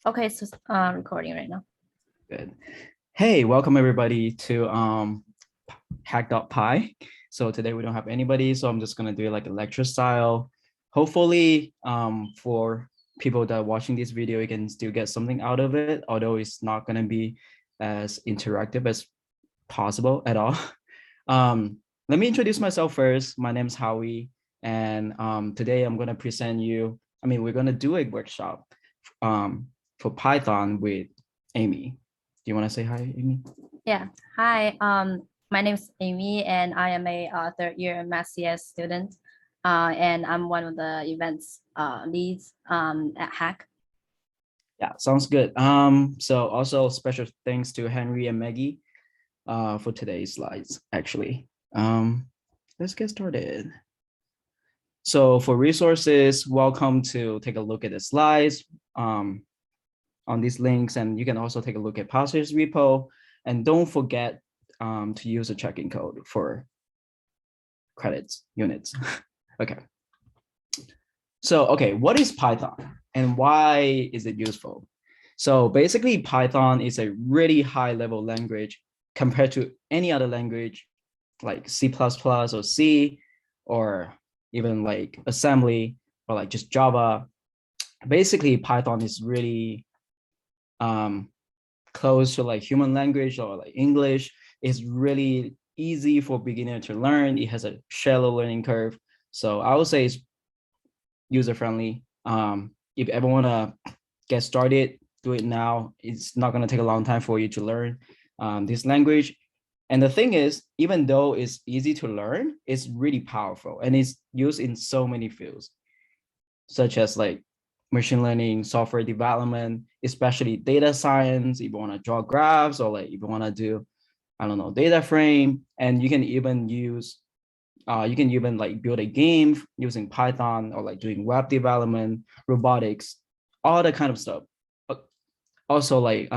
Okay, so recording right now. Good. Hey, welcome everybody to Hack.py. So today we don't have anybody, so I'm just gonna do it like a lecture style. Hopefully, for people that are watching this video, you can still get something out of it, although it's not gonna be as interactive as possible at all. Let me introduce myself first. My name is Howie, and today I'm gonna present you. We're gonna do a workshop for Python with Amy. Do you want to say hi, Amy? Yeah. Hi. My name is Amy, and I am a third year Math CS student. And I'm one of the events leads at Hack. Yeah, sounds good. So also special thanks to Henry and Maggie for today's slides, actually. Let's get started. So for resources, welcome to take a look at the slides on these links, and you can also take a look at Parsers repo. And don't forget to use a checking code for credits units. Okay. So, okay, what is Python and why is it useful? So basically Python is a really high level language compared to any other language like C++ or C, or even like assembly or like just Java. Basically Python is really close to like human language or like English. It's really easy for beginner to learn. It has a shallow learning curve. So I would say it's user-friendly. If you ever want to get started, do it now. It's not going to take a long time for you to learn this language. And the thing is, even though it's easy to learn, it's really powerful and it's used in so many fields, such as like machine learning, software development, especially data science. If you want to draw graphs or like if you want to do, I don't know, data frame, and you can even like build a game using Python or like doing web development, robotics, all that kind of stuff. Also like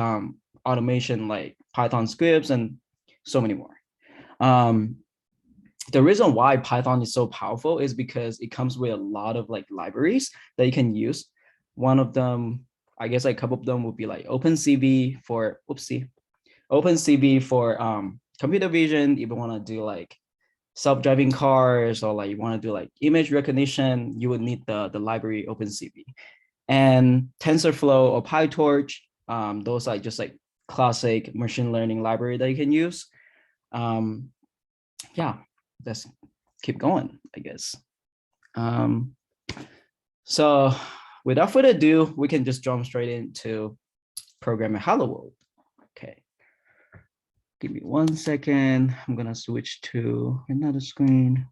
automation, like Python scripts and so many more. Um, the reason why Python is so powerful is because it comes with a lot of like libraries that you can use. One of them, I guess like a couple of them would be like OpenCV for, OpenCV for computer vision. If you want to do like self-driving cars or like you want to do like image recognition, you would need the library OpenCV. And TensorFlow or PyTorch, those are just like classic machine learning library that you can use. Yeah, let's keep going, I guess. So without further ado, we can just jump straight into programming Hello World. Okay. Give me 1 second. I'm gonna switch to another screen.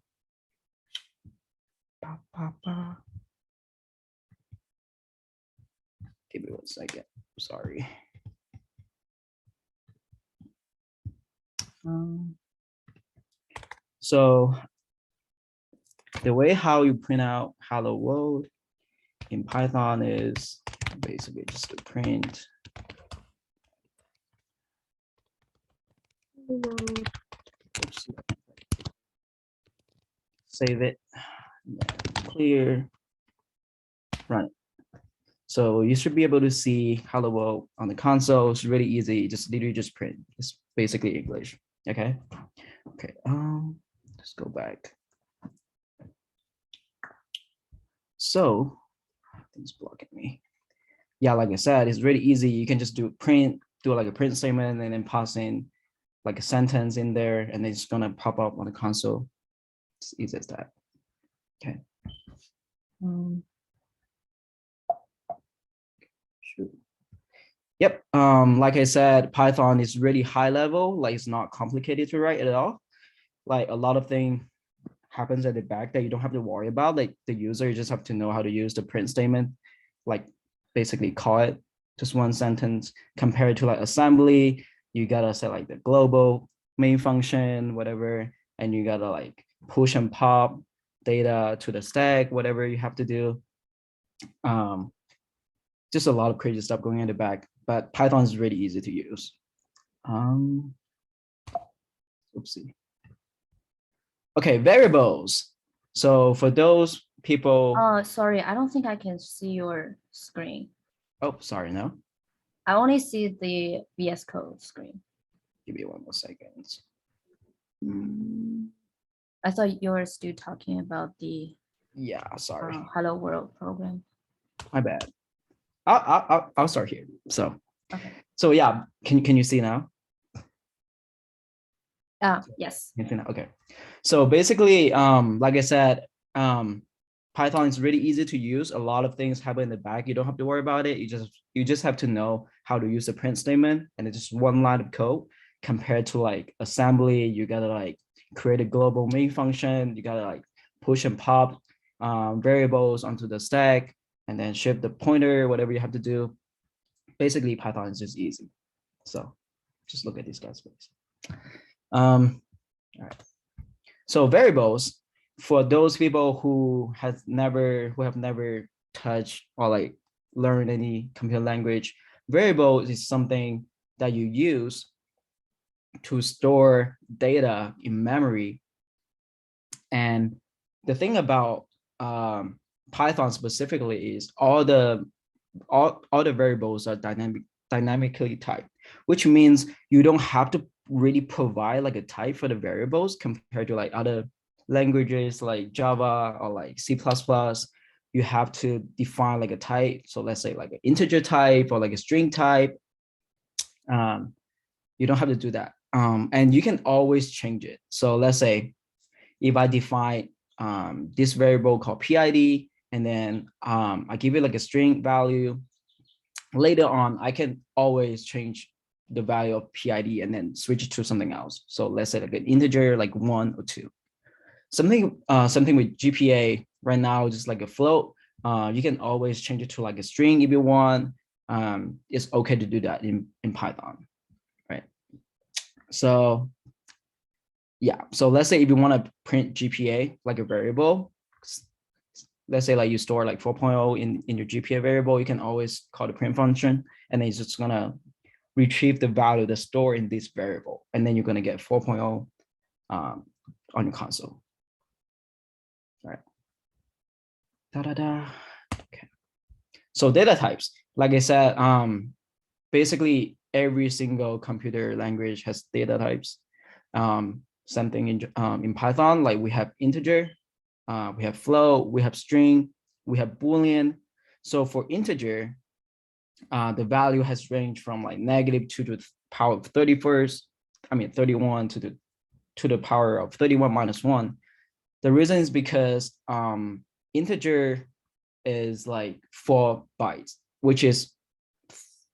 Give me 1 second. Sorry. So the way how you print out hello world in Python is basically just to print oops, save it, clear, run it. So you should be able to see hello world on the console. It's really easy. Just literally just print. It's basically English. Okay. Okay. Let's go back. So things blocking me. Yeah, like I said, it's really easy. You can just do like a print statement and then pass in like a sentence in there, and it's gonna pop up on the console. It's easy as that. Okay. Shoot. Yep. Like I said, Python is really high level. Like it's not complicated to write at all. Like a lot of things happens at the back that you don't have to worry about. Like the user, you just have to know how to use the print statement, like basically call it just one sentence. Compared to like assembly, you gotta set like the global main function, whatever, and you gotta like push and pop data to the stack, whatever you have to do. Just a lot of crazy stuff going in the back, but Python is really easy to use. Oopsie. Okay, variables. So for those people, Sorry, I don't think I can see your screen. Oh, sorry, no. I only see the VS Code screen. Give me 1 more second. I thought you were still talking about the Yeah, sorry, Hello World program. my bad. I'll start here. So, Okay. so yeah, can you see now? Yes. You can see now? Okay. So basically, like I said, Python is really easy to use. A lot of things happen in the back. You don't have to worry about it. You just have to know how to use the print statement, and it's just one line of code. Compared to like assembly, you gotta like create a global main function. You gotta like push and pop variables onto the stack, and then shift the pointer, whatever you have to do. Basically, Python is just easy. So just look at these guys, please. All right. So variables, for those people who have never touched or like learned any computer language, variable is something that you use to store data in memory. And the thing about Python specifically is all the variables are dynamically typed, which means you don't have to really provide like a type for the variables compared to like other languages like Java or like C++. You have to define like a type. So let's say like an integer type or like a string type. You don't have to do that. And you can always change it. So let's say if I define this variable called PID, and then I give it like a string value, later on, I can always change the value of PID and then switch it to something else. So let's say like an integer, like 1 or 2. Something with GPA right now, just like a float. You can always change it to like a string if you want. It's okay to do that in Python, right? So yeah, so let's say if you want to print GPA like a variable, let's say like you store like 4.0 in your GPA variable, you can always call the print function, and then it's just gonna retrieve the value that's stored in this variable, and then you're gonna get 4.0 on your console. All right. Okay. So data types, like I said, basically every single computer language has data types. Same thing in Python, like we have integer, we have float, we have string, we have Boolean. So for integer, the value has ranged from like -2 to the power of 31 to the power of 31 minus 1. The reason is because integer is like 4 bytes, which is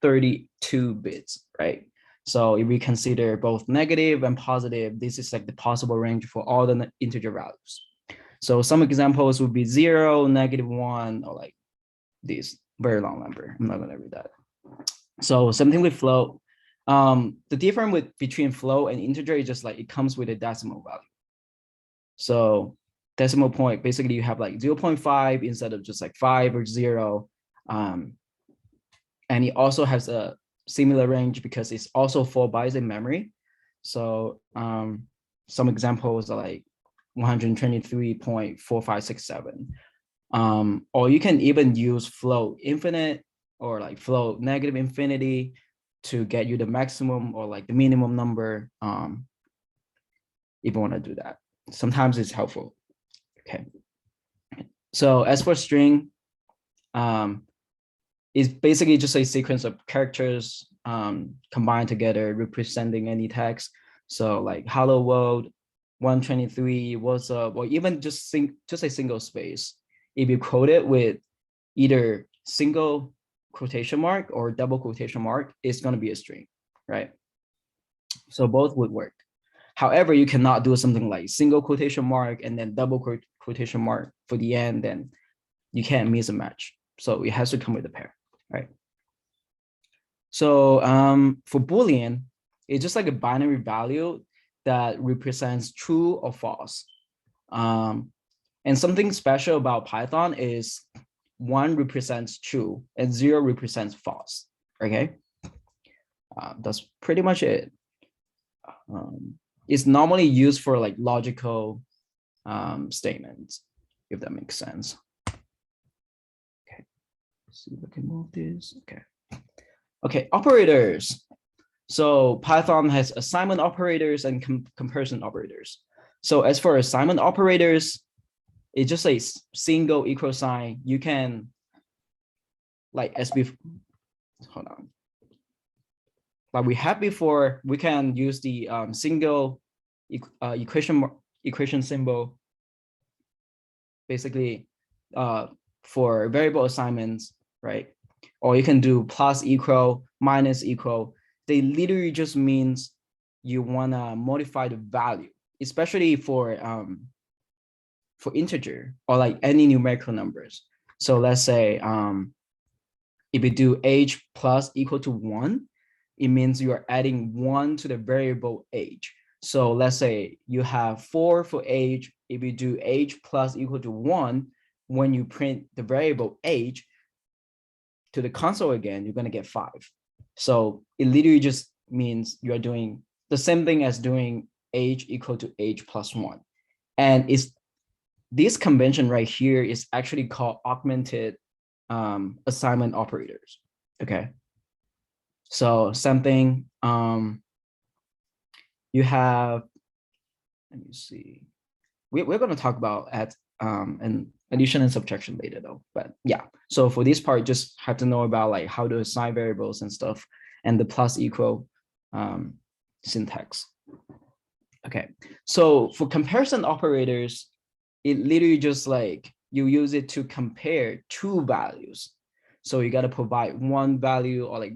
32 bits, right? So if we consider both negative and positive, this is like the possible range for all the integer values. So some examples would be 0, -1, or like this very long number. I'm not gonna read that. So something with float. The difference between float and integer is just like it comes with a decimal value. So decimal point, basically you have like 0.5 instead of just like 5 or 0. And it also has a similar range because it's also 4 bytes in memory. So some examples are like 123.4567. Or you can even use float infinite or like float negative infinity to get you the maximum or like the minimum number, if you want to do that. Sometimes it's helpful. Okay. So as for string, it's basically just a sequence of characters combined together representing any text. So like hello world, 123, what's up, or even just a single space. If you quote it with either single quotation mark or double quotation mark, it's going to be a string, right? So both would work. However, you cannot do something like single quotation mark and then double quotation mark for the end, then you can't miss a match. So it has to come with a pair, right? So for Boolean, it's just like a binary value that represents true or false. And something special about Python is 1 represents true and 0 represents false, okay? That's pretty much it. It's normally used for like logical statements, if that makes sense. Okay, see if I can move this. Okay. Okay, operators. So Python has assignment operators and comparison operators. So as for assignment operators, it just a single equal sign. You can, like as before, hold on. Like we had before, we can use the single equation symbol, basically for variable assignments, right? Or you can do plus equal, minus equal. They literally just means you wanna modify the value, especially for integer or like any numerical numbers. So let's say if you do age plus equal to 1, it means you are adding 1 to the variable age. So let's say you have 4 for age. If you do age plus equal to 1, when you print the variable age to the console again, you're going to get 5. So it literally just means you're doing the same thing as doing age equal to age plus 1. And this convention right here is actually called augmented assignment operators. Okay. So something you have, let me see. We're going to talk about an addition and subtraction later though. But yeah, so for this part, just have to know about like how to assign variables and stuff and the plus equal syntax. Okay, so for comparison operators, it literally just like you use it to compare two values. So you got to provide one value or like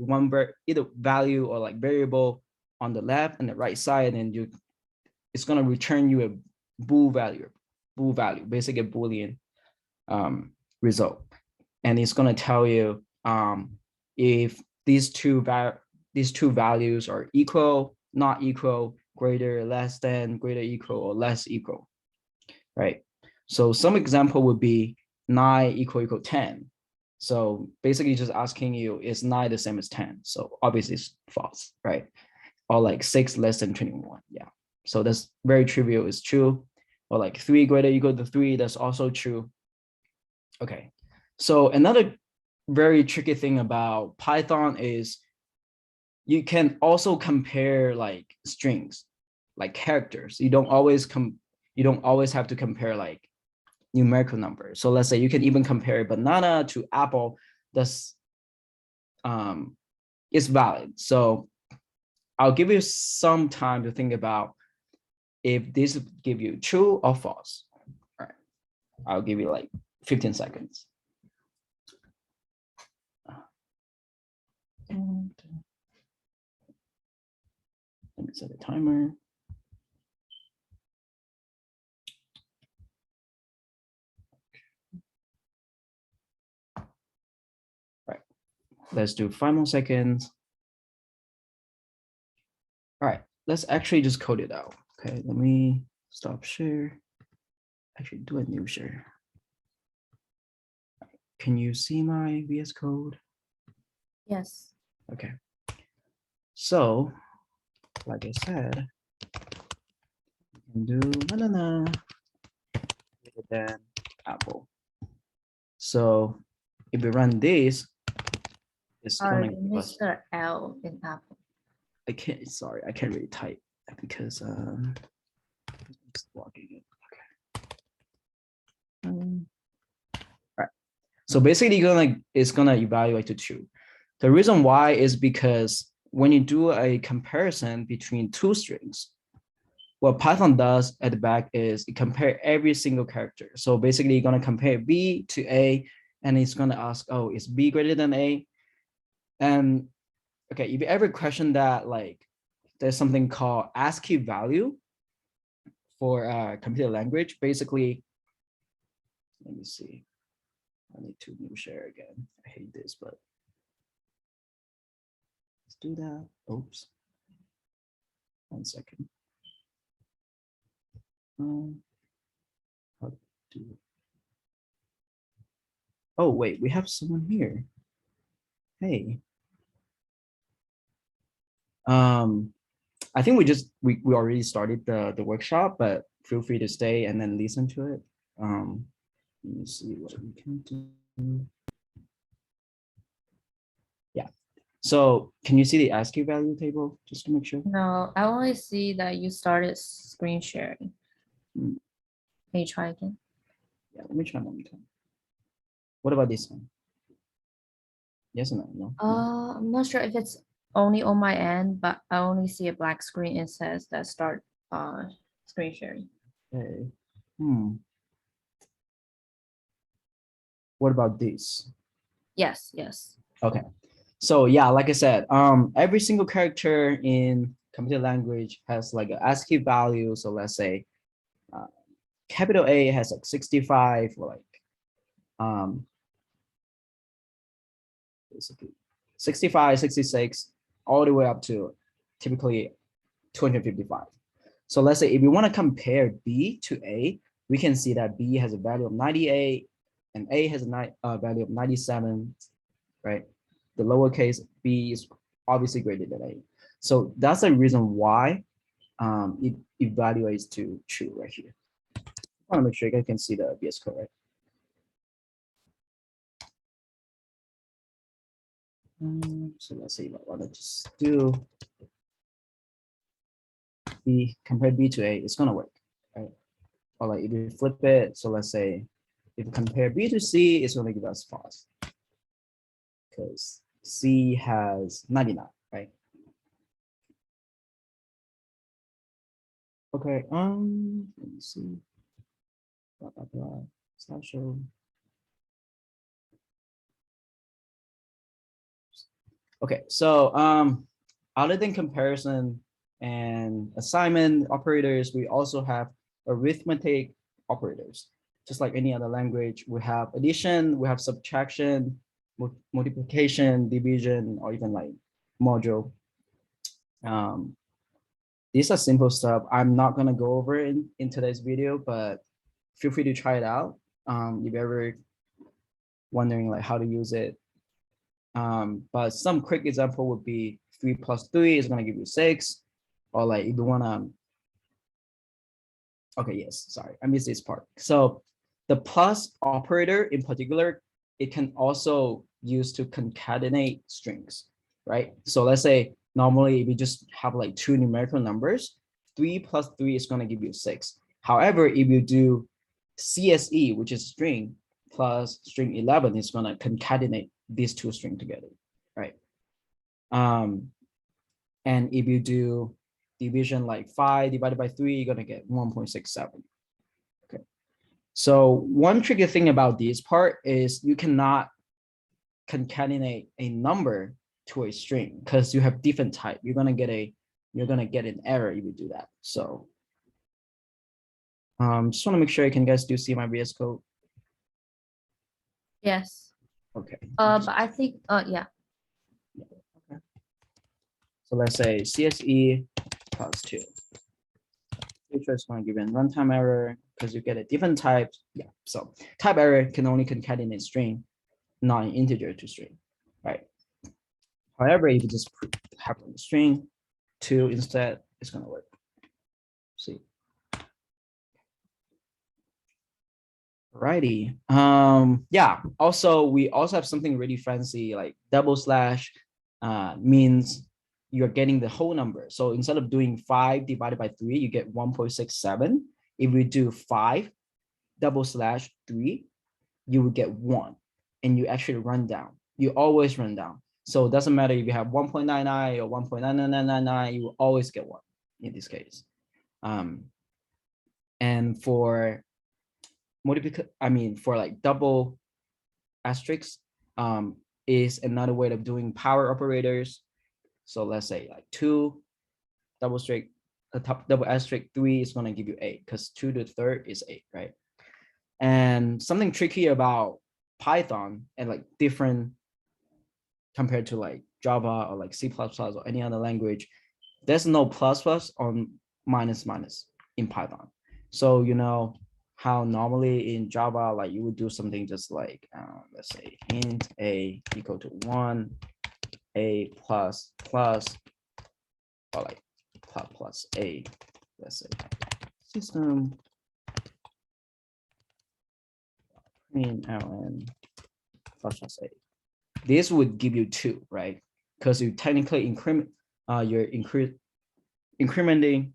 either value or like variable on the left and the right side, and it's going to return you a bool value, basically a Boolean result. And it's going to tell you if these two values are equal, not equal, greater, less than, greater, equal, or less equal, right? So some example would be 9 equal 10. So basically just asking you, is 9 the same as 10? So obviously it's false, right? Or like 6 less than 21, yeah. So that's very trivial, it's true. Or like 3 greater equal to 3, that's also true. Okay, so another very tricky thing about Python is you can also compare like strings, like characters. You don't always have to compare like numerical numbers. So let's say you can even compare banana to apple. That's is valid. So I'll give you some time to think about if this give you true or false. All right, I'll give you like 15 seconds. Let me set a timer. All right, let's do 5 more seconds. All right, let's actually just code it out. Okay, let me stop share. Actually do a new share. Can you see my VS Code? Yes. Okay. So, like I said, you can do banana greater than apple. So if we run this, it's gonna give us. Mr. L in apple. I can't really type because it's blocking it. Okay. All right. So basically it's gonna evaluate to true. The reason why is because when you do a comparison between two strings, what Python does at the back is it compare every single character. So basically you're gonna compare B to A, and it's gonna ask, oh, is B greater than A? And okay, if you ever question that, like there's something called ASCII value for computer language. Basically, let me see. I need to new share again. I hate this, but let's do that. Oops. 1 second. How to do it? Oh wait, we have someone here. Hey. I think we already started the workshop, but feel free to stay and then listen to it. Let me see what we can do. So can you see the ASCII value table just to make sure? No, I only see that you started screen sharing. Hmm. Can you try again? Yeah, let me try one more time. What about this one? Yes or no? No. No? I'm not sure if it's only on my end, but I only see a black screen. It says that start screen sharing. Okay. Hmm. What about this? Yes, yes. Okay. So yeah, like I said, every single character in computer language has like an ASCII value. So let's say capital A has like 65 or like basically 65, 66, all the way up to typically 255. So let's say if we want to compare B to A, we can see that B has a value of 98 and A has a value of 97, right? The lowercase b is obviously greater than A. So that's the reason why it evaluates to true right here. I want to make sure you guys can see the VS Code, right? So let's see what I want to just do. B, compare B to A, it's going to work, right? Or like if you flip it, so let's say if you compare B to C, it's going to give us false because C has 99, right? Okay, let me see. Blah, blah, blah. Slideshow. Okay, so other than comparison and assignment operators, we also have arithmetic operators. Just like any other language, we have addition, we have subtraction, multiplication, division, or even like module. These are simple stuff. I'm not gonna go over in today's video, but feel free to try it out. If you're ever wondering like how to use it. But some quick example would be 3 plus 3 is gonna give you 6. Or like if you wanna, okay, yes, sorry, I missed this part. So the plus operator in particular, it can also use to concatenate strings, right? So let's say normally if you just have like two numerical numbers, 3 plus 3 is gonna give you 6. However, if you do CSE, which is string, plus string 11, it's gonna concatenate these two strings together, right? And if you do division like 5 divided by 3, you're gonna get 1.67. Okay. So one tricky thing about this part is you cannot concatenate a number to a string because you have different type. You're gonna get an error if you do that. So just want to make sure you can guys do see my VS Code. Yes. Okay. But I think yeah. Okay. So let's say CSE plus 2. Feature is going to give you a runtime error because you get a different type. Yeah. So type error can only concatenate string, not an integer to string, right? However, if you just have a string 2 instead, it's going to work. See. Alrighty. Yeah. Also, we also have something really fancy like double slash means you're getting the whole number. So instead of doing 5 divided by 3, you get 1.67. If we do 5 double slash 3, you will get 1, and you actually run down. You always run down. So it doesn't matter if you have 1.99 or 1.99999, you will always get 1 in this case. And for for like double asterisk is another way of doing power operators. So let's say like 2 double asterisk 3 is going to give you 8 because 2 to the third is 8, right? And something tricky about Python and like different compared to like Java or like C++ or any other language, there's no plus or minus in Python. So you know how normally in Java, like you would do something just like, let's say int a equal to 1, a plus, or like plus a, let's say system print ln plus a. This would give you 2, right? because you technically you're incrementing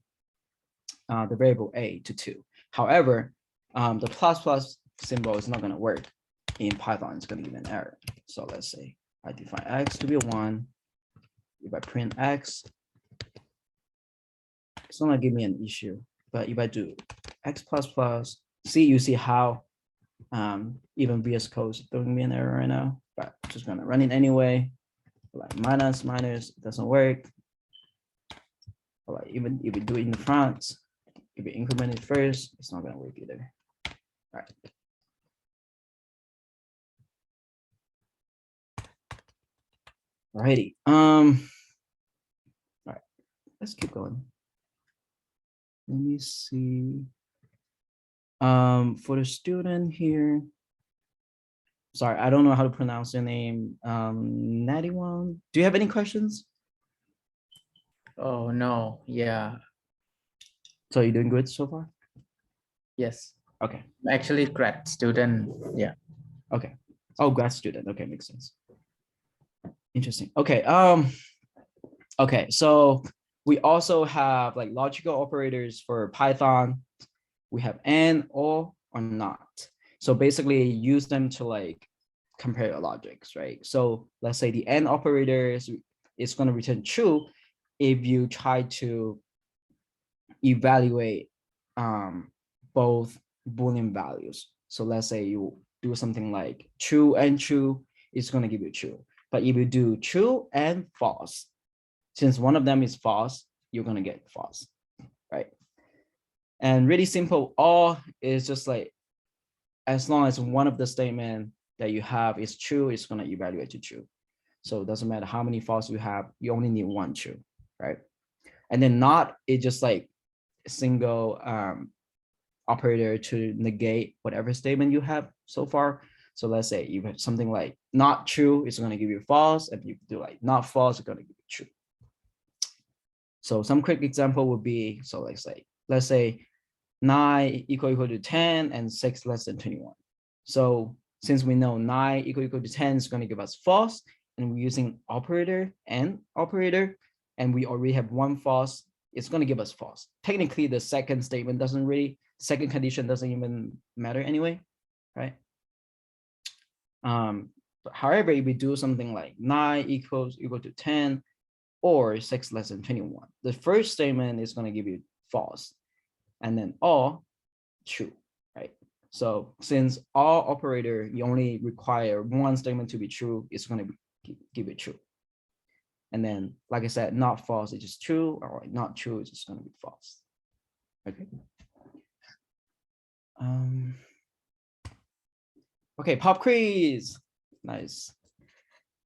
the variable a to 2. However, the plus plus symbol is not going to work in Python. It's going to give an error. So let's say I define x to be 1. If I print x, it's not going to give me an issue. But if I do x plus plus, you see how even VS Code is throwing me an error right now. But I'm just going to run it anyway. Like minus, it doesn't work. Like even if we do it in the front, if we increment it first, it's not going to work either. All right. Alrighty. All right. Let's keep going. Let me see. For the student here, sorry, I don't know how to pronounce your name. Nadiwan, do you have any questions? Oh, no. Yeah. So you're doing good so far? Yes. Okay. Actually, grad student. Yeah. Okay. Oh, grad student. Okay, makes sense. Interesting. Okay. Okay, so we also have like logical operators for Python. We have and, or not. So basically use them to like compare your logics, right? So let's say the and operator is going to return true if you try to evaluate both Boolean values. So let's say you do something like true and true, it's going to give you true. But if you do true and false, since one of them is false, you're going to get false, right? And really simple, all is just like, as long as one of the statement that you have is true, it's going to evaluate to true. So it doesn't matter how many false you have, you only need one true, right? And then not, it's just like a single operator to negate whatever statement you have so far. So let's say you have something like not true, it's going to give you false. If you do like not false, it's going to give you true. So some quick example would be, so let's say 9 equal to 10 and 6 less than 21. So since we know 9 equal to 10 is going to give us false, and we're using operator, and we already have one false, it's going to give us false. Technically, the second statement second condition doesn't even matter anyway, right? However, if we do something like 9 equal to 10 or 6 less than 21, the first statement is going to give you false, and then all true, right? So since all operator, you only require one statement to be true, it's going to give it true. And then, like I said, not false, it's just true, or not true, it's just going to be false. Okay. Okay, pop quiz. Nice.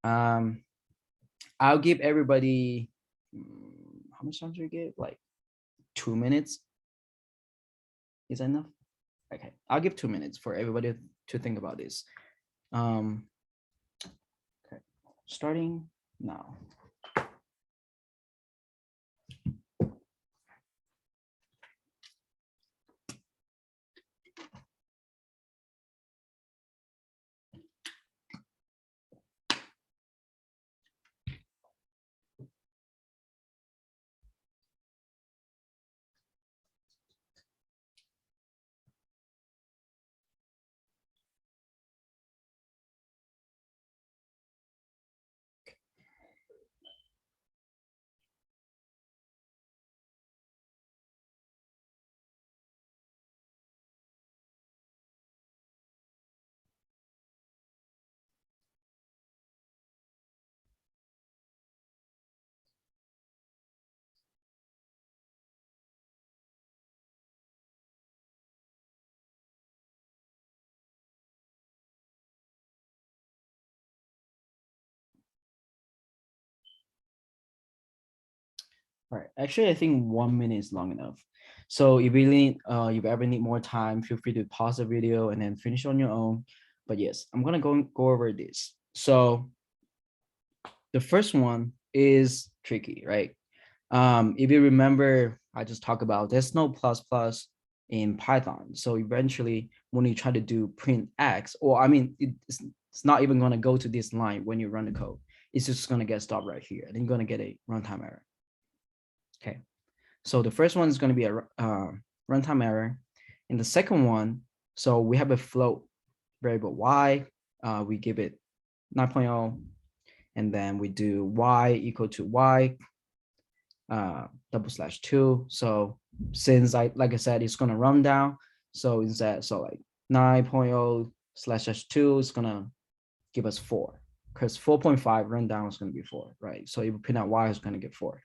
I'll give everybody, how much time should I give? Like 2 minutes. Is that enough? Okay, I'll give 2 minutes for everybody to think about this. Okay, starting now. All right, actually, I think 1 minute is long enough. So if you ever need more time, feel free to pause the video and then finish on your own. But yes, I'm gonna go over this. So the first one is tricky, right? If you remember, I just talked about there's no plus plus in Python. So eventually, when you try to do print x, or I mean, it's not even gonna go to this line when you run the code. it's just gonna get stopped right here, and then you're gonna get a runtime error. Okay, so the first one is gonna be a runtime error, and the second one, so we have a float variable y, we give it 9.0, and then we do y equal to y /2. So since like I said, it's gonna run down. So instead, so like 9.0/2 is gonna give us 4, because 4.5 run down is gonna be 4, right? So if we print out y, is gonna get 4.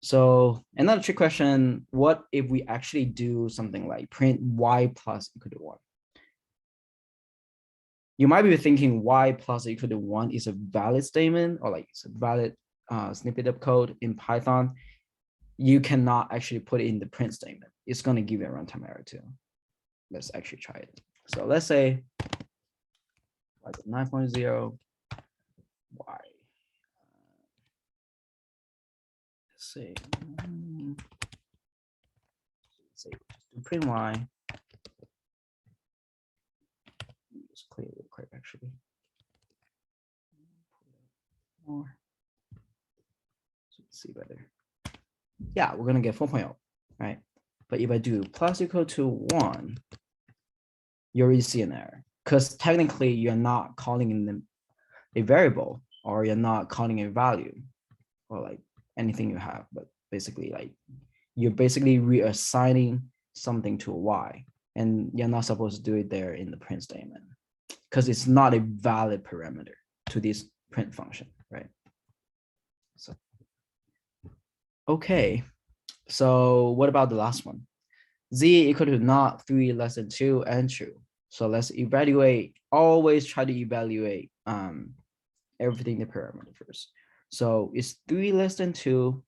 So another trick question: what if we actually do something like print y plus equal to 1? You might be thinking y plus equal to 1 is a valid statement, or like it's a valid snippet of code in Python. You cannot actually put it in the print statement. It's going to give you a runtime error too. Let's actually try it. So let's say 9.0 y. Let's say just do print y. Just clear it real quick actually. More. So let's see better. Yeah, we're gonna get 4.0, right? But if I do plus equal to 1, you already see an error, because technically you're not calling in a variable, or you're not calling a value, or like anything you have, but basically like you're basically reassigning something to a y, and you're not supposed to do it there in the print statement, because it's not a valid parameter to this print function, right? So okay, so what about the last one? Z equal to not 3 less than 2 and true. So let's evaluate, always try to evaluate everything the parameter first. So is 3 less than 2?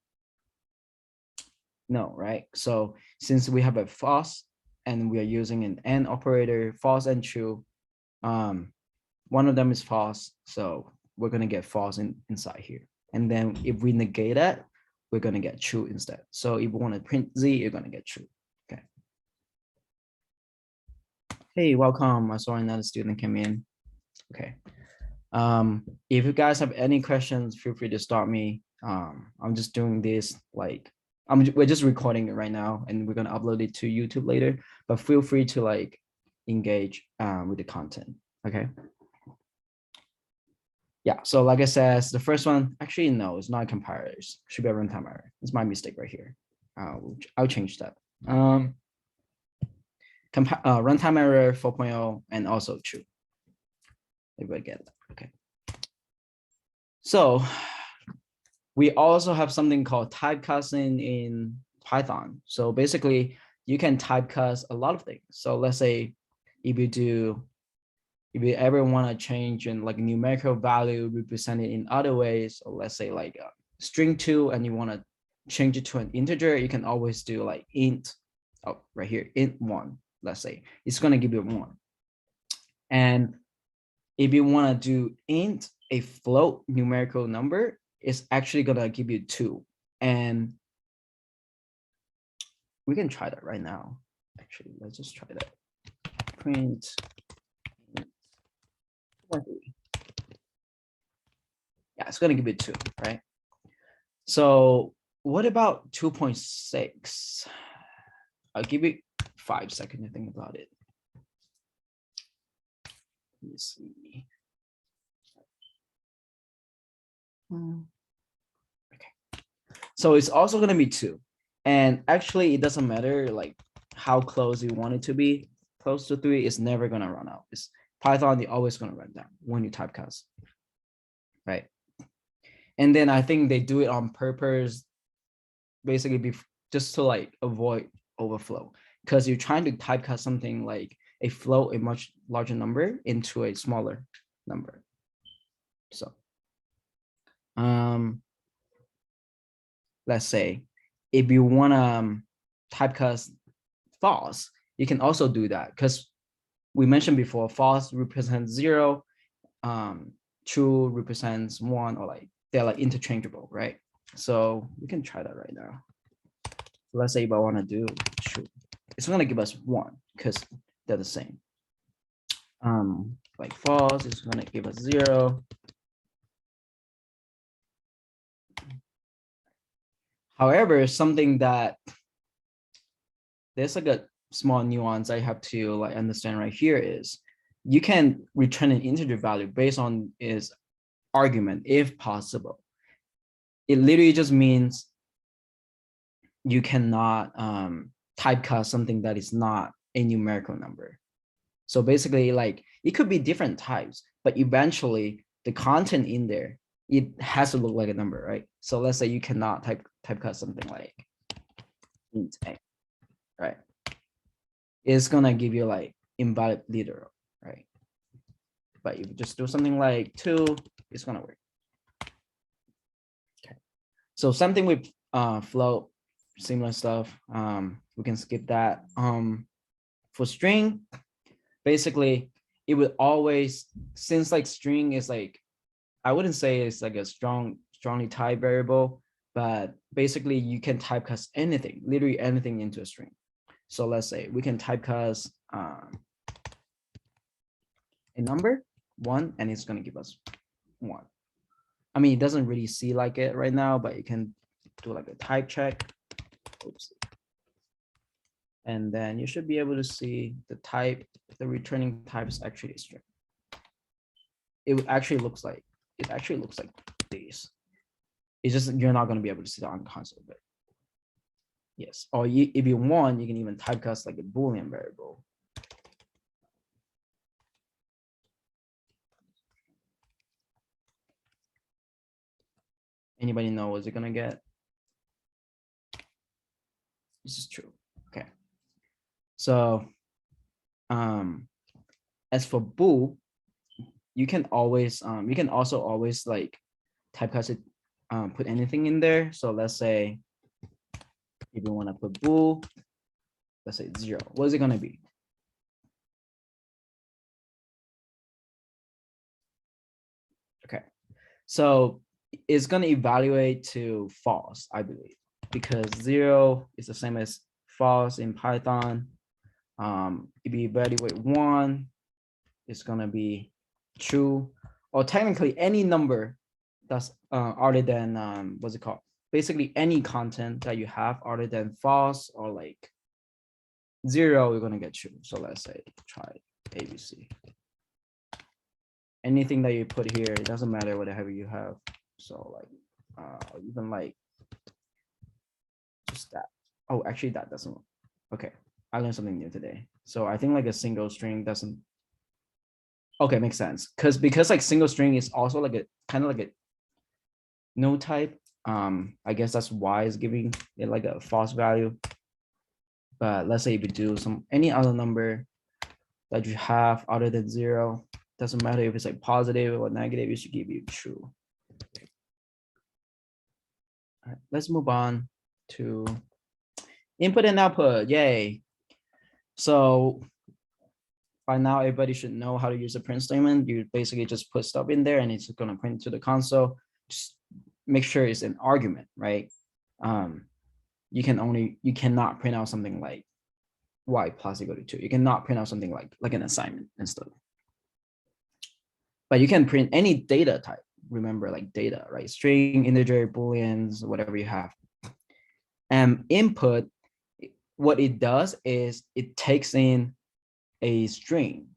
No, right? So since we have a false and we are using an AND operator, false and true, one of them is false, so we're gonna get false inside here. And then if we negate that, we're gonna get true instead. So if we want to print Z, you're gonna get true. Okay. Hey, welcome. I saw another student came in. Okay. If you guys have any questions, feel free to start me. I'm just doing this like we're just recording it right now, and we're gonna upload it to YouTube later. But feel free to like engage with the content. Okay. Yeah. So like I said, the first one actually no, it's not compilers. Should be a runtime error. It's my mistake right here. I'll change that. Runtime error 4.0 and also true. Everybody get that? Okay. So we also have something called typecasting in Python. So basically, you can typecast a lot of things. So let's say if you ever want to change in like numerical value represented in other ways, or let's say like string 2 and you want to change it to an integer, you can always do like int, right here, int 1, let's say. It's going to give you 1. And if you want to do int a float numerical number, it's actually going to give you 2. And we can try that right now. Actually, let's just try that. Print. Yeah, it's going to give you 2, right? So what about 2.6? I'll give you 5 seconds to think about it. Let me see. Okay. So it's also going to be 2. And actually, it doesn't matter like how close you want it to be. Close to 3 is never going to run out. It's Python, you're always going to run down when you typecast, right? And then I think they do it on purpose, basically just to like avoid overflow, because you're trying to typecast something like a float, a much larger number, into a smaller number. So let's say if you want to typecast false, you can also do that, because we mentioned before, false represents 0, true represents 1, or like they're like interchangeable, right? So we can try that right now. So let's say if I want to do true, it's going to give us 1 because they're the same. Like false is going to give us 0. However, something that there's like a small nuance I have to like understand right here is you can return an integer value based on its argument if possible. It literally just means you cannot typecast something that is not a numerical number. So basically, like it could be different types, but eventually the content in there, it has to look like a number, right? So let's say you cannot typecast something like int a, right? It's gonna give you like invalid literal, right? But if you just do something like 2, it's gonna work. Okay. So something with float, similar stuff. We can skip that. For string, basically it would always, since like string is like, I wouldn't say it's like a strongly typed variable, but basically you can typecast anything, literally anything into a string. So let's say we can typecast a number 1 and it's going to give us 1. I mean, it doesn't really see like it right now, but you can do like a type check. Oops. And then you should be able to see the type, the returning type is actually a string. It actually looks like this. It's just you're not going to be able to see that on the console, but yes. Or if you want, you can even typecast like a Boolean variable. Anybody know what it's gonna get? This is true. Okay. So as for bool, you can always you can also always like typecast it, put anything in there. So let's say if you want to put bool, let's say 0, what is it gonna be? Okay, so it's gonna evaluate to false, I believe, because 0 is the same as false in Python. If you evaluate 1, it's gonna be true, or technically any number that's other than what's it called? Basically any content that you have other than false or like 0, you're gonna get true. So let's say try ABC. Anything that you put here, it doesn't matter whatever you have. So like even like just that. Oh, actually that doesn't work. Okay, I learned something new today. So I think like a single string doesn't. Okay, makes sense. Because like single string is also like a kind of like a no type. I guess that's why it's giving it like a false value. But let's say if you do any other number that you have other than 0, doesn't matter if it's like positive or negative, it should give you true. All right, let's move on to input and output. Yay. So by now, everybody should know how to use a print statement. You basically just put stuff in there and it's going to print to the console. Just make sure it's an argument, right? You cannot print out something like y plus equal to 2. You cannot print out something like an assignment and stuff. But you can print any data type. Remember, like data, right? String, integer, booleans, whatever you have. And input, what it does is it takes in a string,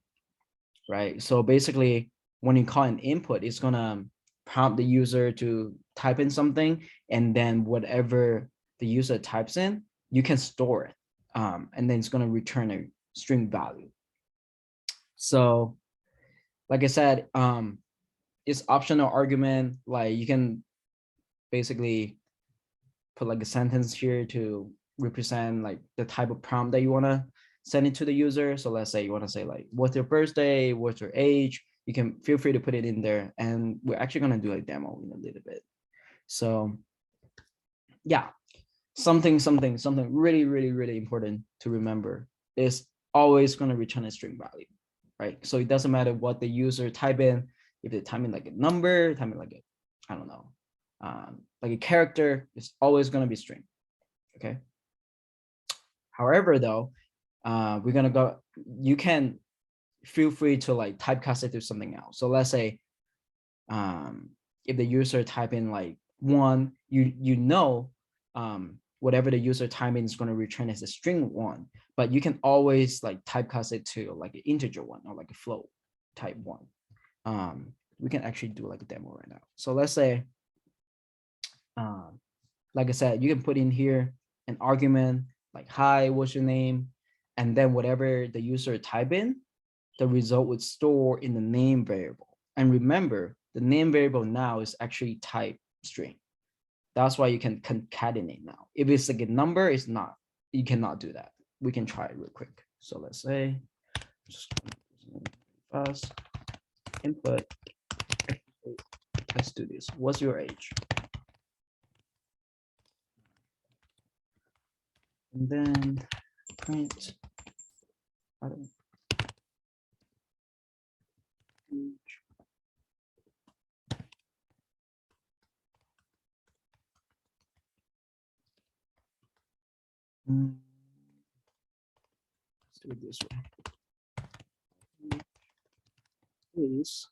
right? So basically, when you call an input, it's gonna prompt the user to type in something, and then whatever the user types in, you can store it, and then it's gonna return a string value. So, like I said, it's optional argument. Like you can basically put like a sentence here to represent like the type of prompt that you wanna send it to the user. So let's say you want to say like, what's your birthday, what's your age? You can feel free to put it in there, and we're actually going to do a demo in a little bit. So yeah, something really, really, really important to remember is always going to return a string value, right? So it doesn't matter what the user type in. If they type in like a number, type in like a, I don't know, like a character, it's always going to be string. Okay. However, though, we're gonna go, you can feel free to like typecast it to something else. So let's say if the user type in like 1, you know whatever the user type in is going to return as a string one, but you can always like typecast it to like an integer one or like a float type one. We can actually do like a demo right now. So let's say, like I said, you can put in here an argument like, hi, what's your name? And then whatever the user type in, the result would store in the name variable. And remember, the name variable now is actually type string. That's why you can concatenate now. If it's like a number, it's not. You cannot do that. We can try it real quick. So let's say, just fast input. Let's do this. What's your age? And then print. Let's do it this way. Please.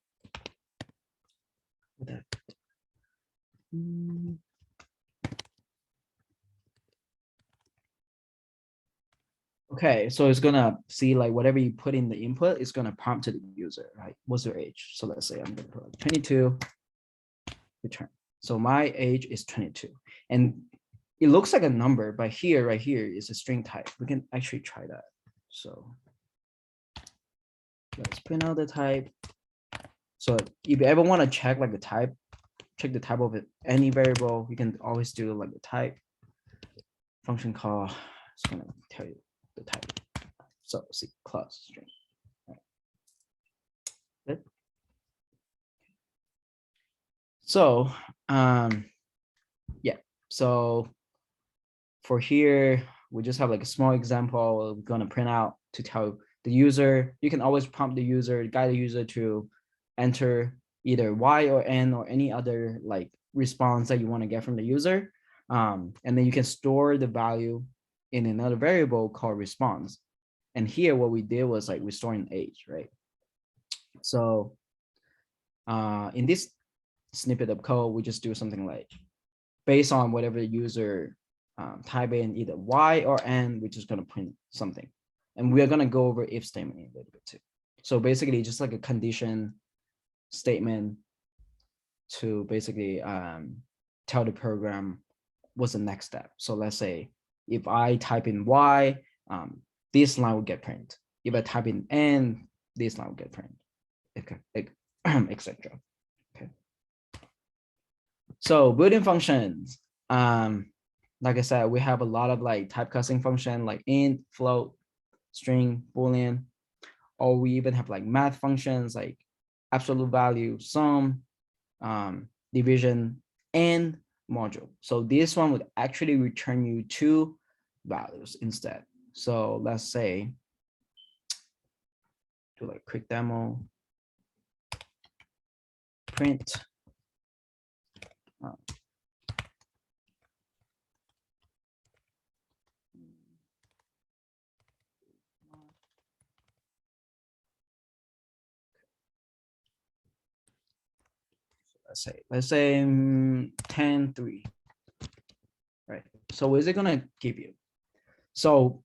Okay, so it's gonna see like whatever you put in the input, it's gonna prompt to the user, right? What's your age? So let's say I'm gonna put like 22, return. So my age is 22. And it looks like a number, but here, right here is a string type. We can actually try that. So let's print out the type. So if you ever want to check like the type, check the type of it, any variable, you can always do like the type function call. It's gonna tell you the type. So see class string. Right. Good. So yeah, so for here, we just have like a small example. We're gonna print out to tell the user. You can always prompt the user, guide the user to enter either Y or N or any other like response that you want to get from the user. And then you can store the value in another variable called response. And here what we did was like restoring age, right? So in this snippet of code, we just do something like based on whatever the user type in either Y or N, which is going to print something. And we are going to go over if statement in a little bit too. So basically just like a condition statement to basically tell the program what's the next step. So let's say if I type in Y, this line will get printed. If I type in N, this line will get printed, etc. Okay. So built-in functions. Like I said, we have a lot of like typecasting function like int, float, string, boolean, or we even have like math functions like absolute value, sum, division, and module. So this one would actually return you two values instead. So let's say, do like quick demo, print. Let's say 10, 3, right? So what is it gonna give you? So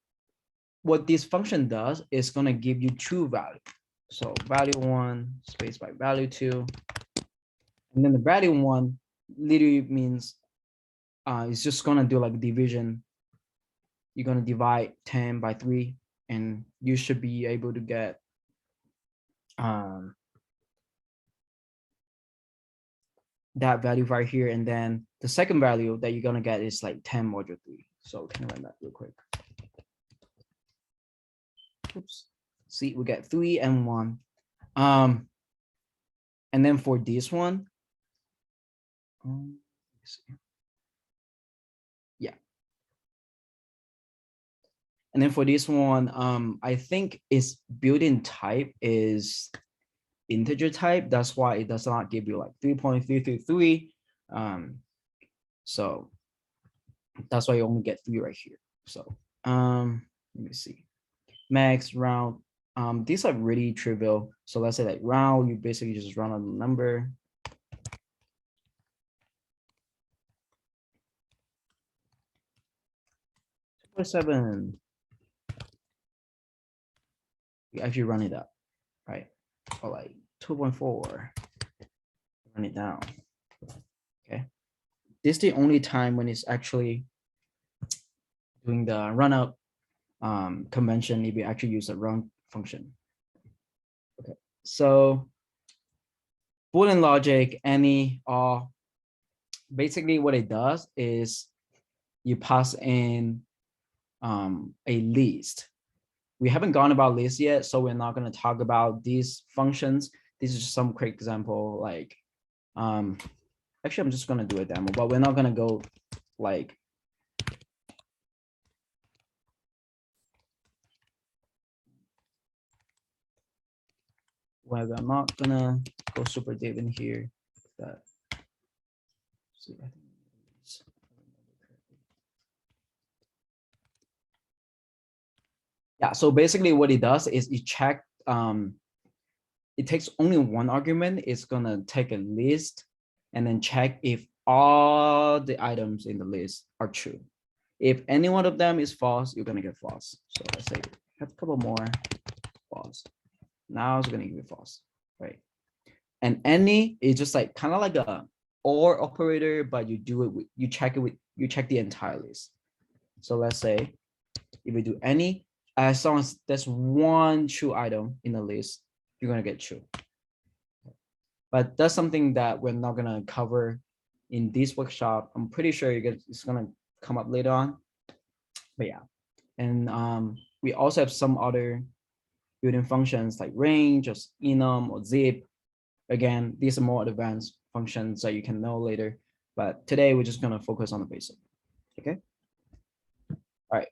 what this function does is gonna give you two values. So value 1 space by value 2, and then the value 1 literally means it's just gonna do like division. You're gonna divide 10 by 3, and you should be able to get that value right here. And then the second value that you're gonna get is like 10 modulo 3. So can I run that real quick? Oops. See, we get 3 and 1. And then for this one, yeah. And then for this one, I think its built-in type is integer type. That's why it does not give you like 3.333. So that's why you only get 3 right here. So let me see. Max, round. These are really trivial. So let's say like round, you basically just run on the number. 7. You actually run it up, right? Or like 2.4. Run it down. Okay. This is the only time when it's actually doing the run up convention if you actually use a run function. Okay. So Boolean logic, any, all, basically what it does is you pass in a list. We haven't gone about lists yet, so we're not going to talk about these functions. This is just some quick example, like, actually, I'm just going to do a demo, but we're not going to go like, well, I'm not going to go super deep in here. But, see, I think it's, yeah, so basically what it does is it check, it takes only one argument. It's gonna take a list and then check if all the items in the list are true. If any one of them is false, you're gonna get false. So let's say have a couple more false. Now it's gonna give you false, right? And any is just like kind of like a or operator, but you do it with, you check the entire list. So let's say if we do any, as long as there's one true item in the list, you're gonna get true. But that's something that we're not gonna cover in this workshop. I'm pretty sure it's gonna come up later on. But yeah, and we also have some other built-in functions like range or enum or zip. Again, these are more advanced functions that you can know later. But today we're just gonna focus on the basic. Okay. All right.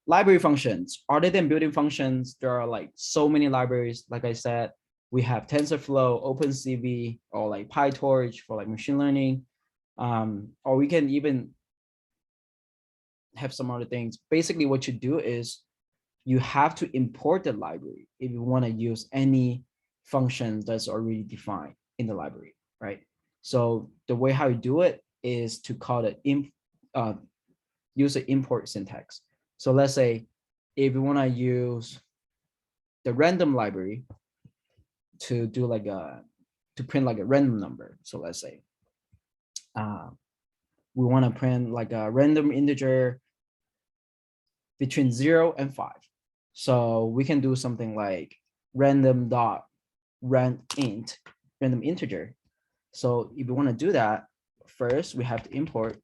Library functions. Other than built-in functions, there are like so many libraries. Like I said, we have TensorFlow, OpenCV, or like PyTorch for like machine learning. Or we can even have some other things. Basically, what you do is you have to import the library if you want to use any function that's already defined in the library, right? So the way how you do it is to call it use the import syntax. So let's say if you want to use the random library to do like to print like a random number. So let's say we want to print like a random integer between 0 and 5. So we can do something like random dot int, random integer. So if we want to do that, first we have to import.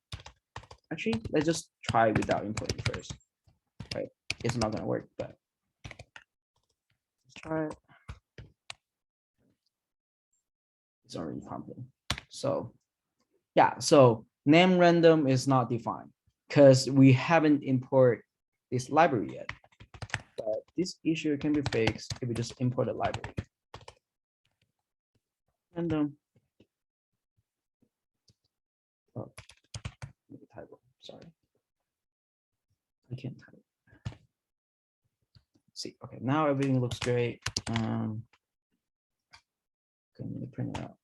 Actually, let's just try without importing first. Right? It's not gonna work, but let's try it. It's already prompting. So yeah, so name random is not defined because we haven't imported this library yet. But this issue can be fixed if we just import a library. Random. Oh, typo. Sorry. I can't type. See, okay, now everything looks great. Can you print it out?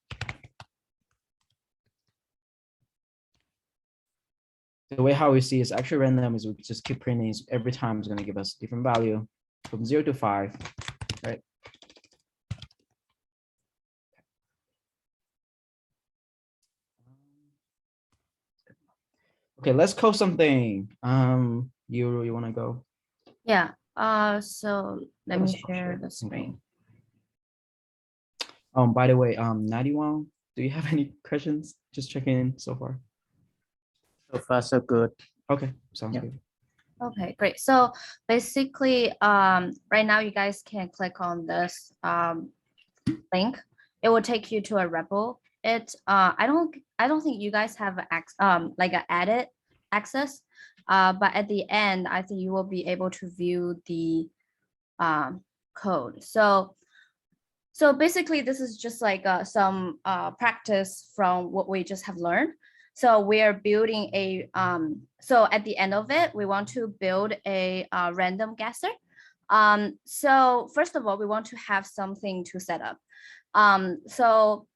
The way how we see is actually random is we just keep printing. Every time it's going to give us a different value from 0 to 5, right? Okay, let's code something. You want to go? Yeah. So let me share the screen. By the way, 91, do you have any questions? Just checking in so far. So far, so good. Okay, sounds good. Okay, great. So basically, right now you guys can click on this link. It will take you to a repo. I don't think you guys have like an edit access. But at the end, I think you will be able to view the code. So basically, this is just like some practice from what we just have learned. So we are building a, so at the end of it, we want to build a random guesser. So first of all, we want to have something to set up. So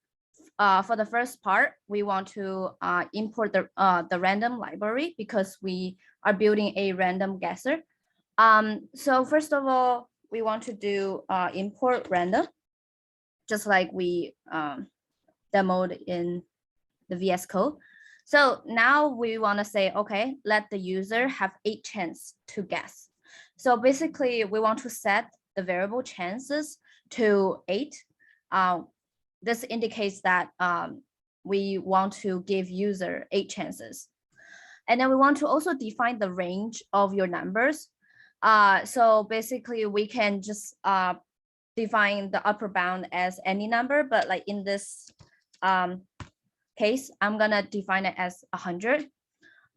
for the first part, we want to import the random library because we are building a random guesser. So first of all, we want to do import random, just like we demoed in the VS Code. So now we want to say, okay, let the user have 8 chances to guess. So basically, we want to set the variable chances to 8. This indicates that we want to give user 8 chances. And then we want to also define the range of your numbers. So basically, we can just define the upper bound as any number, but like in this case, I'm gonna define it as 100.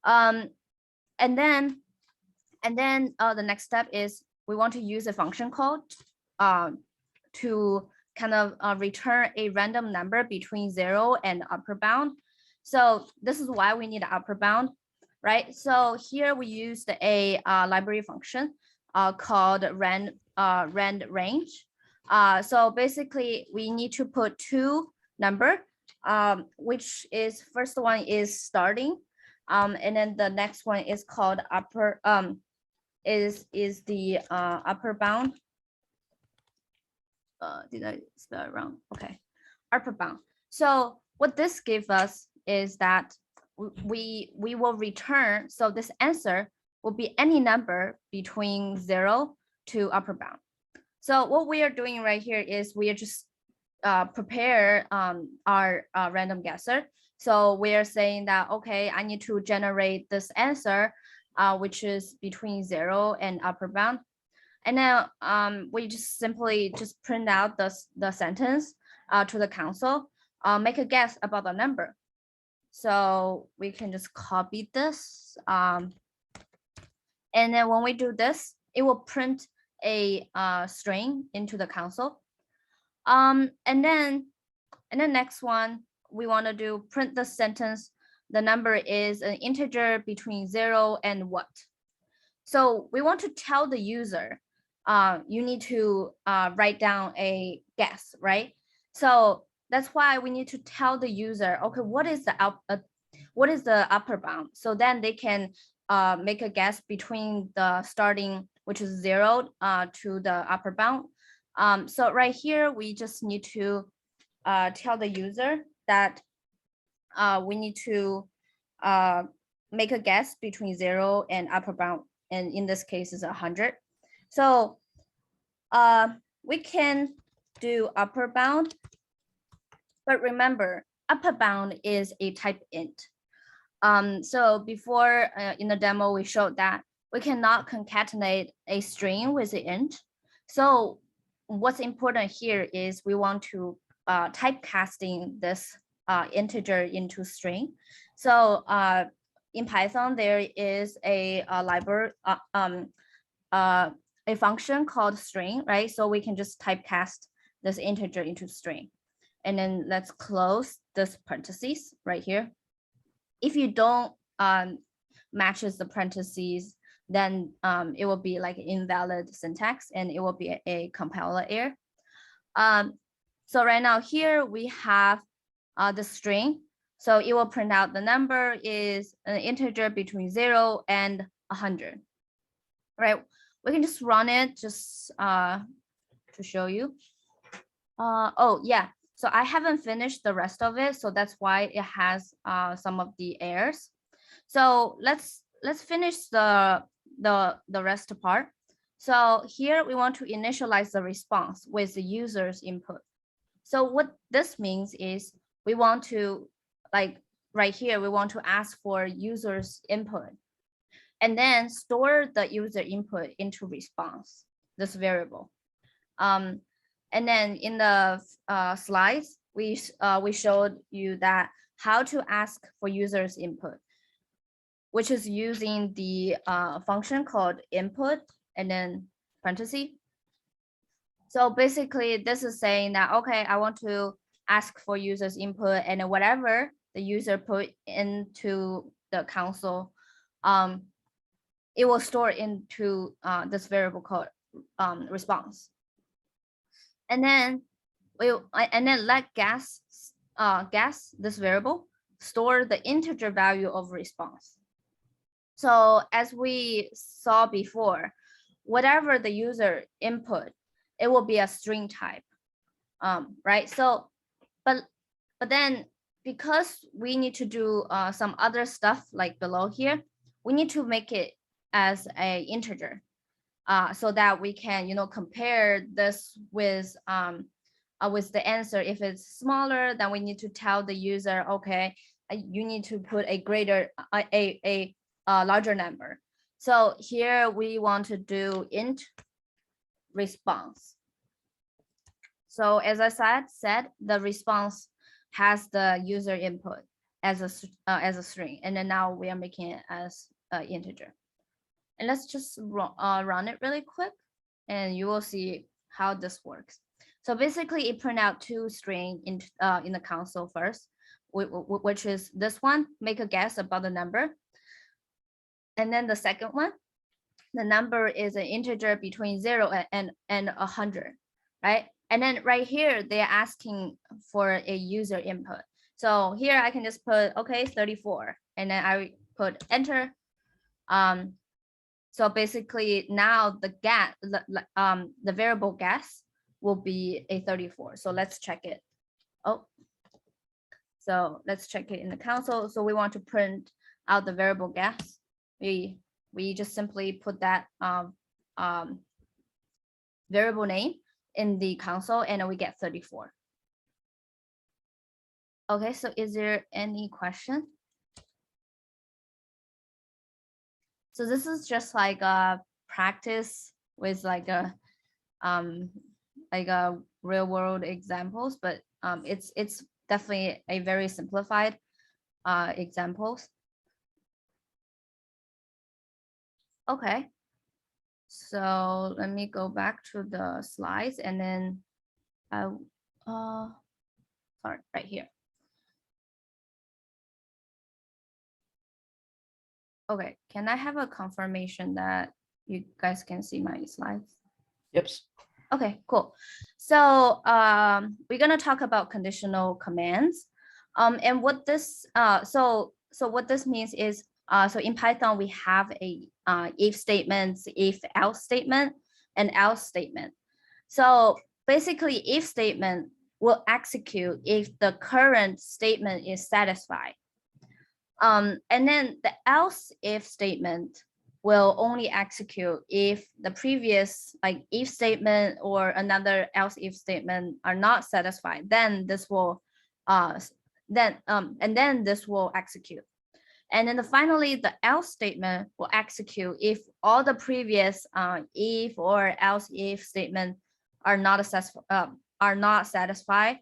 And then the next step is we want to use a function call to kind of return a random number between 0 and upper bound. So this is why we need an upper bound, right? So here we used a library function called rand range. So basically, we need to put 2 number, which is first one is starting, and then the next one is called upper is the upper bound. Did I spell it wrong? Okay, upper bound. So what this gives us is that we will return. So this answer will be any number between 0 to upper bound. So what we are doing right here is we are just prepare our random guesser. So we are saying that, okay, I need to generate this answer, which is between 0 and upper bound. And then we just simply just print out the sentence to the console, make a guess about the number. So we can just copy this. And then when we do this, it will print a string into the console. And then next one, we want to do print the sentence. The number is an integer between 0 and what? So we want to tell the user, you need to write down a guess, right? So that's why we need to tell the user, okay, what is the upper bound? So then they can make a guess between the starting, which is 0 to the upper bound. So right here, we just need to tell the user that we need to make a guess between 0 and upper bound, and in this case is 100. So we can do upper bound, but remember, upper bound is a type int. So before in the demo, we showed that we cannot concatenate a string with an int. So what's important here is we want to typecasting this integer into string. So in Python, there is a library, a function called string, right? So we can just typecast this integer into string. And then let's close this parentheses right here. If you don't matches the parentheses, then it will be like invalid syntax and it will be a compiler error. So right now here we have the string. So it will print out the number is an integer between 0 and 100. Right? We can just run it just to show you. Oh yeah. So I haven't finished the rest of it, so that's why it has some of the errors. So let's finish the rest part. So here we want to initialize the response with the user's input. So what this means is we want to, like right here, we want to ask for user's input and then store the user input into response, this variable. And then in the slides, we showed you that how to ask for user's input, which is using the function called input and then parentheses. So basically, this is saying that, okay, I want to ask for user's input and whatever the user put into the console, it will store into this variable called response. And then let guess guess, this variable, store the integer value of response. So as we saw before, whatever the user input, it will be a string type, right? So, but then because we need to do some other stuff like below here, we need to make it as a integer, so that we can, compare this with the answer. If it's smaller, then we need to tell the user, okay, you need to put a greater, a larger number. So here we want to do int response. So as I said, the response has the user input as a string, and then now we are making it as an integer. And let's just run it really quick, and you will see how this works. So basically, it print out two string in the console first, which is this one, make a guess about the number. And then the second one, the number is an integer between 0 and 100, right? And then right here, they're asking for a user input. So here I can just put, okay, 34, and then I put enter. So basically now the variable guess will be a 34. So let's check it. Oh, so let's check it in the console. So we want to print out the variable guess. We just simply put that variable name in the console, and then we get 34. Okay, so is there any question? So this is just like a practice with like a real world examples, but it's definitely a very simplified examples. Okay, so let me go back to the slides, and then sorry, right here. Okay, can I have a confirmation that you guys can see my slides? Yep. Okay, cool. So we're gonna talk about conditional commands, and what this so what this means is so in Python we have a if statements, if else statement, and else statement. So basically, if statement will execute if the current statement is satisfied. And then the else if statement will only execute if the previous like if statement or another else if statement are not satisfied. Then this will then this will execute. And then finally, the else statement will execute if all the previous if or else if statement are not satisfied.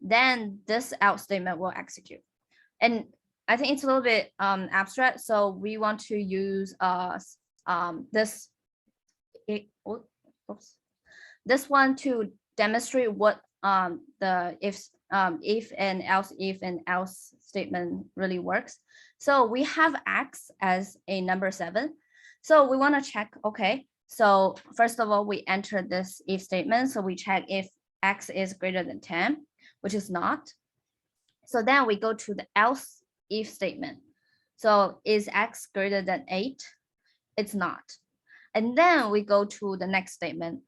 Then this else statement will execute. And I think it's a little bit abstract, so we want to use this one to demonstrate what the if and else statement really works. So we have x as a number 7. So we want to check, okay, so first of all, we enter this if statement. So we check if x is greater than 10, which is not. So then we go to the else if statement. So is x greater than 8? It's not. And then we go to the next statement.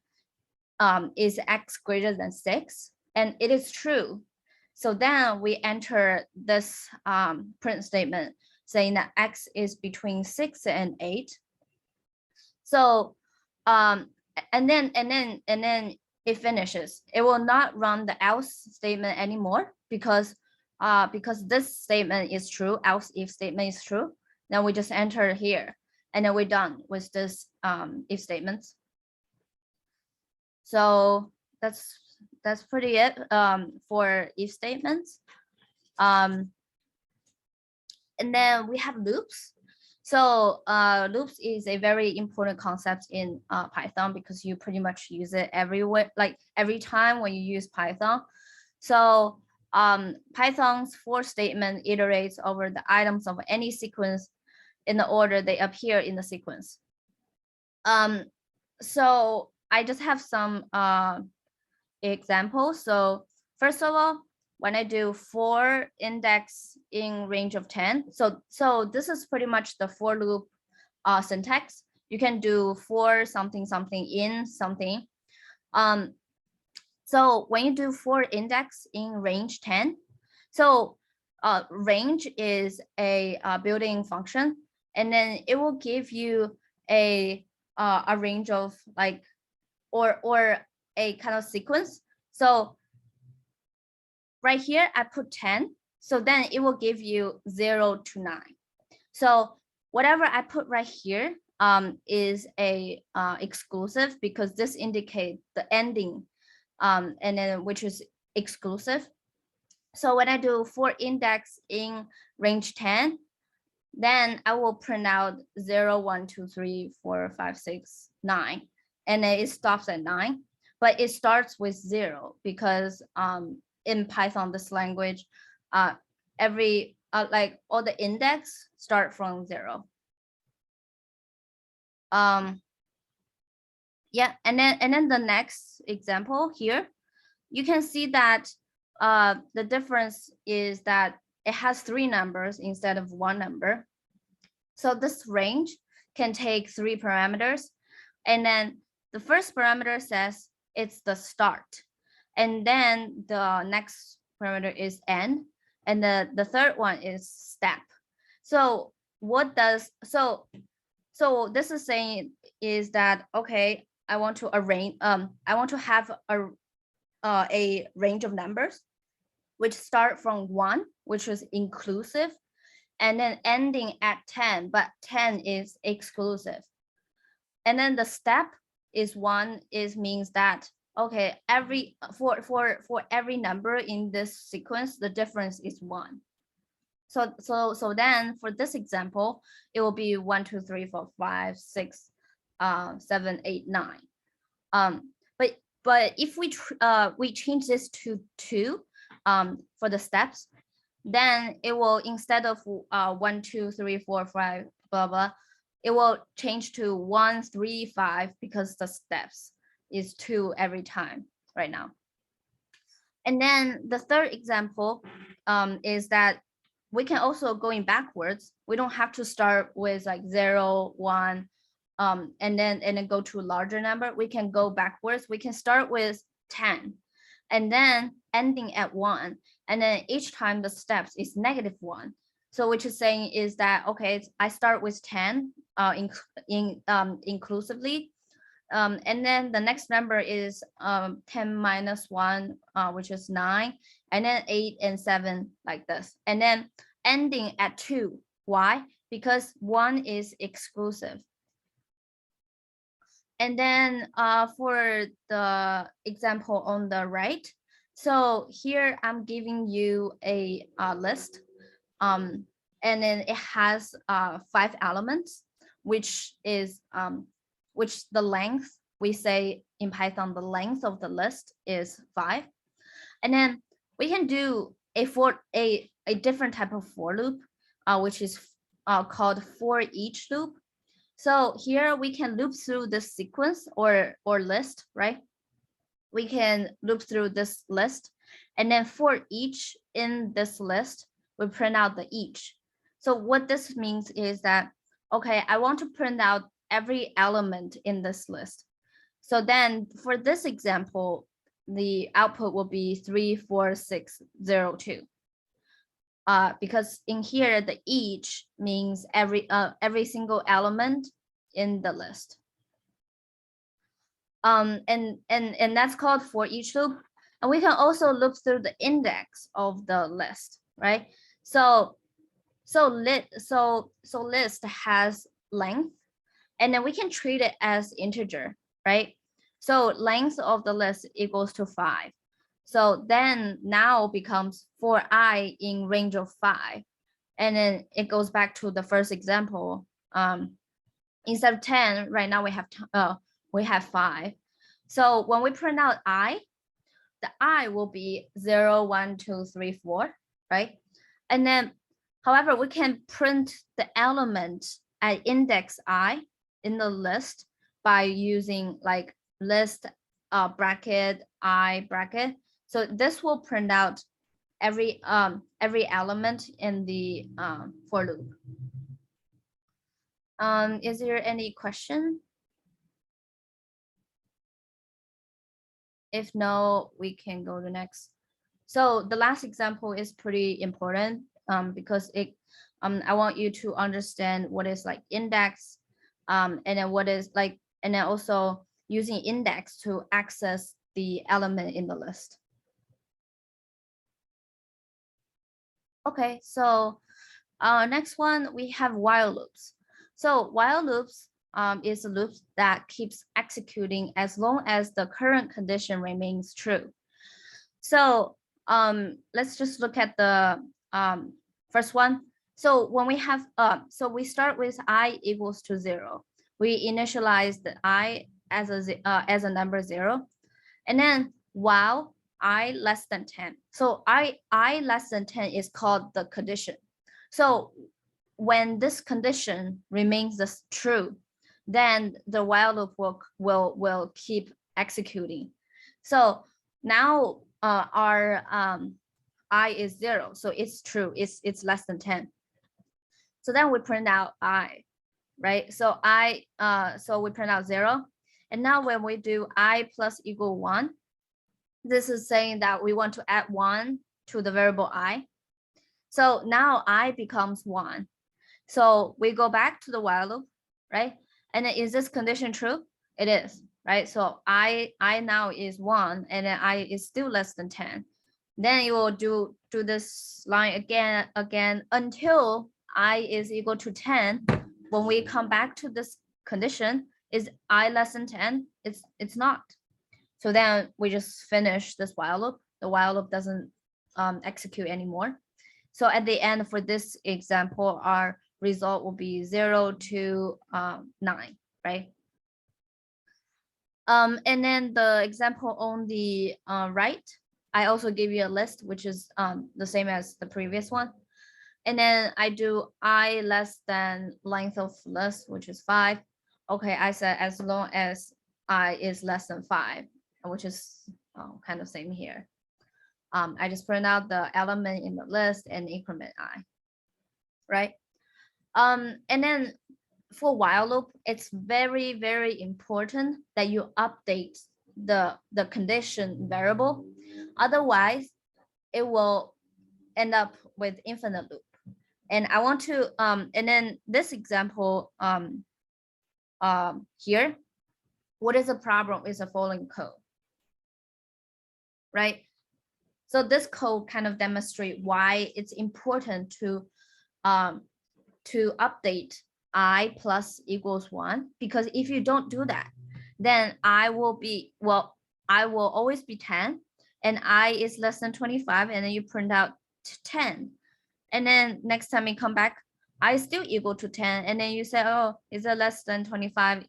Is x greater than 6? And it is true. So then we enter this print statement saying that x is between 6 and 8. So and then it finishes. It will not run the else statement anymore because this statement is true, else if statement is true. Then we just enter here, and then we're done with this if statements. So that's pretty it for if statements. And then we have loops. So loops is a very important concept in Python because you pretty much use it everywhere, like every time when you use Python. So Python's for statement iterates over the items of any sequence in the order they appear in the sequence. So I just have some examples. So first of all, when I do for index in range of 10, so this is pretty much the for loop syntax. You can do for something something in something. So when you do for index in range 10, so range is a built-in function, and then it will give you a range of like or a kind of sequence. So right here I put 10, so then it will give you 0 to 9. So whatever I put right here is a exclusive, because this indicates the ending, and then which is exclusive. So when I do for index in range 10, then I will print out 0, 1, 2, 3, 4, 5, 6, 9, and then it stops at 9, but it starts with 0 because in Python, this language, every like all the index start from 0. Yeah, and then the next example here, you can see that the difference is that it has 3 numbers instead of 1 number. So this range can take 3 parameters, and then the first parameter says it's the start, and then the next parameter is end, and the third one is step. So what does so this is saying is that, okay, I want to arrange I want to have a range of numbers which start from 1, which is inclusive, and then ending at 10, but 10 is exclusive. And then the step is 1 means that, okay, for every number in this sequence, the difference is 1. So then for this example, it will be 1, 2, 3, 4, 5, 6, 7, 8, 9. But if we change this to 2 for the steps, then it will, instead of 1, 2, 3, 4, 5, blah blah, it will change to 1, 3, 5, because the steps is 2 every time right now. And then the third example is that we can also going backwards. We don't have to start with like 0, 1, and then go to a larger number. We can go backwards. We can start with 10, and then ending at 1, and then each time the steps is -1. So which is saying is that, okay, I start with 10 inclusively, and then the next number is 10 minus 1, which is 9, and then 8 and 7 like this, and then ending at 2. Why? Because 1 is exclusive. And then for the example on the right, so here I'm giving you a list, and then it has 5 elements, which is which the length, we say in Python, the length of the list is 5. And then we can do a different type of for loop, which is called for each loop. So here we can loop through this sequence or list, right? We can loop through this list, and then for each in this list, we print out the each. So what this means is that, okay, I want to print out every element in this list. So then for this example, the output will be 3, 4, 6, 0, 2. Because in here, the each means every single element in the list. And that's called for each loop. And we can also loop through the index of the list, right? So list has length, and then we can treat it as integer, right? So length of the list equals to 5. So then now becomes for I in range of 5. And then it goes back to the first example. Instead of 10, right now we have 5. So when we print out I, the I will be 0, 1, 2, 3, 4, right? And then, however, we can print the element at index I in the list by using like list bracket I bracket. So this will print out every element in the for loop. Is there any question? If no, we can go to next. So the last example is pretty important because it I want you to understand what is like index and then what is like, and then also using index to access the element in the list. Okay, so next one we have while loops. So while loops is a loop that keeps executing as long as the current condition remains true. So let's just look at the first one. So when we have so we start with I equals to 0. We initialize the I as a number 0, and then while I less than 10. So I less than 10 is called the condition. So when this condition remains true, then the while loop will keep executing. So now our I is 0, so it's true, it's less than 10. So then we print out I, right? So so we print out 0, and now when we do I plus equal 1, this is saying that we want to add 1 to the variable I. So now I becomes 1. So we go back to the while loop, right? And then is this condition true? It is, right? So I now is 1, and then I is still less than 10. Then you will do this line again until I is equal to 10. When we come back to this condition, is I less than 10? It's not. So then we just finish this while loop. The while loop doesn't execute anymore. So at the end for this example, our result will be 0 to 9, right? And then the example on the right, I also give you a list, which is the same as the previous one. And then I do I less than length of list, which is 5. Okay, I said as long as I is less than 5, which is kind of same here. I just print out the element in the list and increment I, right? And then for while loop, it's very, very important that you update the condition variable. Otherwise, it will end up with infinite loop. And I want to, and then this example here, what is the problem is the following code, right? So this code kind of demonstrate why it's important to update I plus equals 1, because if you don't do that, then I will always be 10, and I is less than 25, and then you print out 10. And then next time you come back, I is still equal to 10, and then you say, oh, is it less than 25?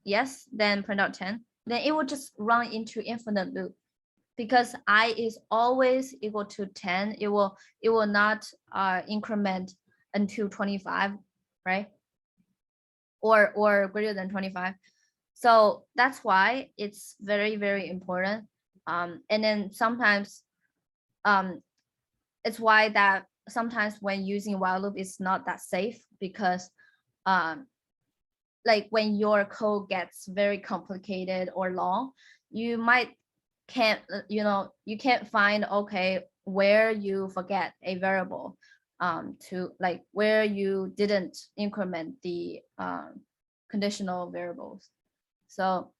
Yes, then print out 10. Then it will just run into infinite loop, because I is always equal to 10. It will not increment until 25, right? Or greater than 25. So that's why it's very, very important. And then sometimes it's why that sometimes when using while loop is not that safe, because like when your code gets very complicated or long, you can't find, okay, where you forget a variable to like where you didn't increment the conditional variables. So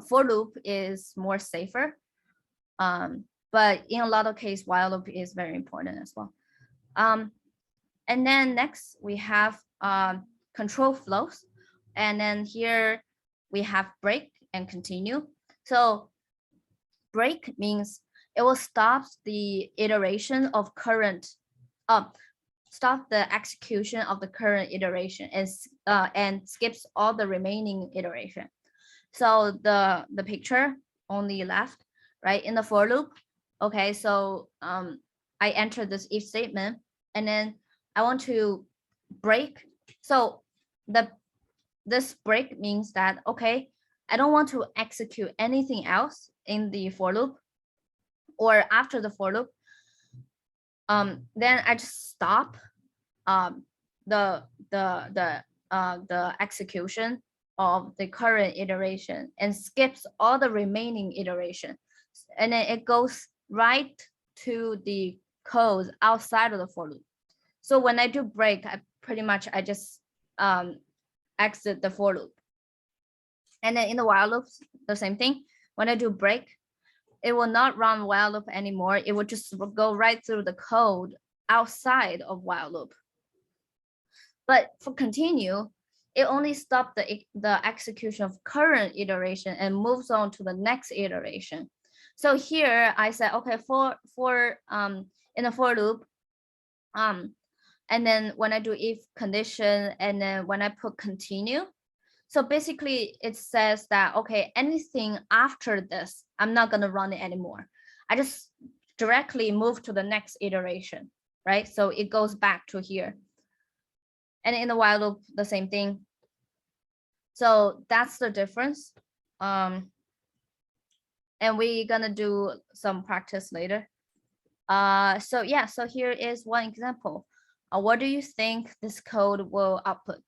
for loop is more safer, but in a lot of cases while loop is very important as well. And then next we have control flows, and then here we have break and continue. So break means it will stop the iteration of current stop the execution of the current iteration and skips all the remaining iteration. So the picture on the left, right, in the for loop, okay, so I enter this if statement, and then I want to break. So this break means that, okay, I don't want to execute anything else in the for loop or after the for loop. then I just stop the execution of the current iteration and skips all the remaining iteration, and then it goes right to the code outside of the for loop. So when I do break, I just exit the for loop. And then in the while loop, the same thing. When I do break, it will not run while loop anymore. It will just go right through the code outside of while loop. But for continue, it only stops the execution of current iteration and moves on to the next iteration. So here I said, okay, for in a for loop, and then when I do if condition, and then when I put continue, so basically it says that, okay, anything after this, I'm not gonna run it anymore. I just directly move to the next iteration, right? So it goes back to here. And in the while loop, the same thing. So that's the difference. And we're gonna do some practice later. So yeah, so here is one example. What do you think this code will output?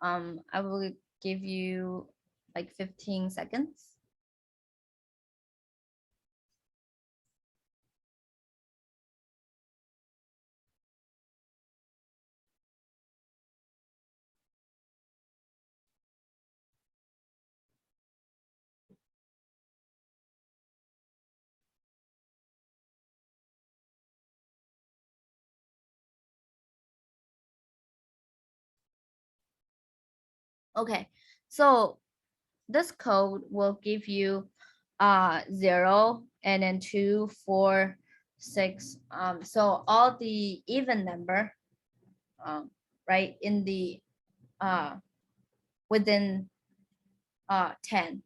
I will give you like 15 seconds. Okay, so this code will give you 0 and then 2, 4, 6. So all the even number, right, in the within 10,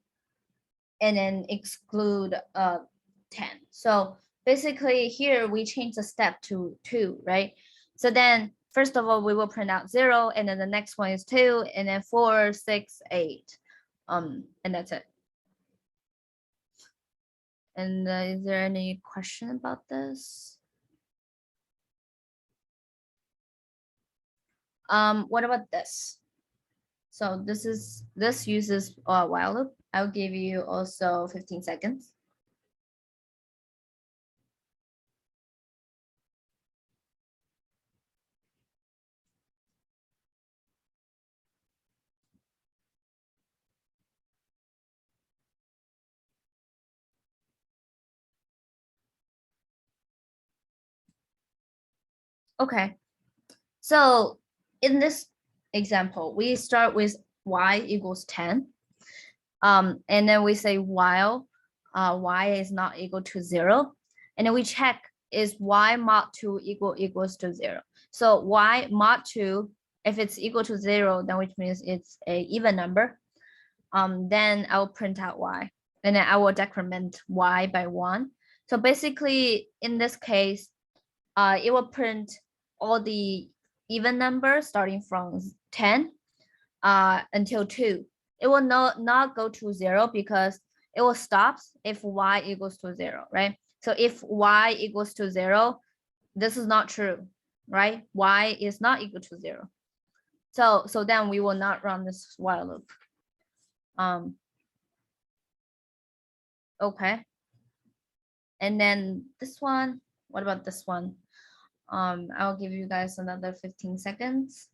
and then exclude 10. So basically here we change the step to 2, right? So then first of all, we will print out 0, and then the next one is 2, and then 4, 6, 8. And that's it. And is there any question about this? What about this? So this uses a while loop. I'll give you also 15 seconds. Okay, so in this example, we start with y equals 10. And then we say while y is not equal to 0. And then we check, is y mod 2 equals to 0. So y mod 2, if it's equal to 0, then which means it's a even number. Then I'll print out y, and then I will decrement y by 1. So basically in this case, it will print all the even numbers starting from 10 until 2. It will not go to 0 because it will stop if y equals to 0, right? So if y equals to 0, this is not true, right? Y is not equal to 0. So then we will not run this while loop. Okay. And then this one, what about this one? I'll give you guys another 15 seconds.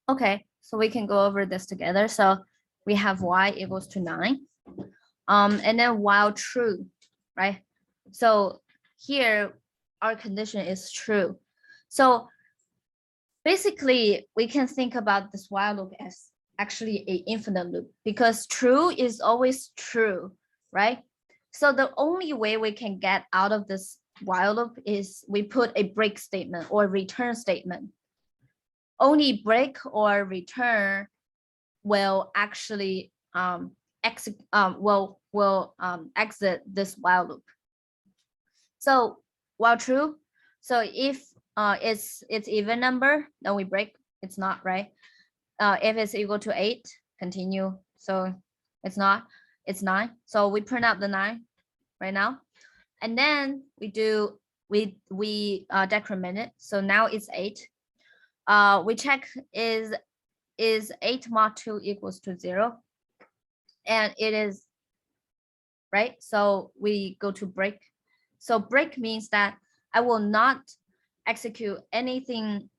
Okay, so we can go over this together. So we have y equals to 9. And then while true, right? So here our condition is true. So basically we can think about this while loop as actually an infinite loop, because true is always true, right? So the only way we can get out of this while loop is we put a break statement or return statement. only break or return will actually exit this while loop. So while true, so if it's even number, then we break. It's not, right? If it's equal to 8, continue. So it's not, it's 9. So we print out the 9 right now, and then we decrement it. So now it's 8. We check is 8 mod 2 equals to 0, and it is, right? So we go to break. So break means that I will not execute anything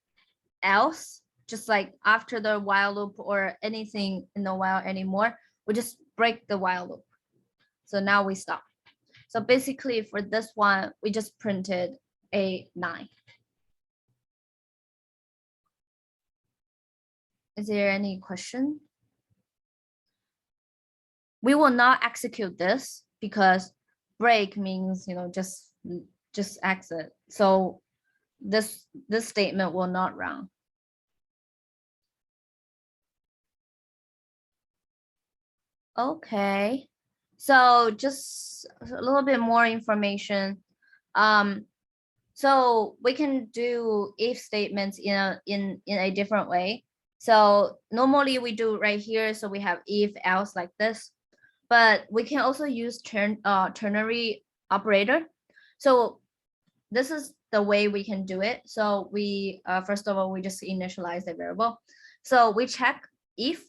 else, just like after the while loop or anything in the while anymore. We just break the while loop. So now we stop. So basically for this one, we just printed a 9. Is there any question? We will not execute this because break means, just exit. So this statement will not run. Okay, so just a little bit more information. So we can do if statements in a different way. So normally we do right here. So we have if else like this, but we can also use ternary operator. So this is the way we can do it. So we first of all, we just initialize the variable. So we check if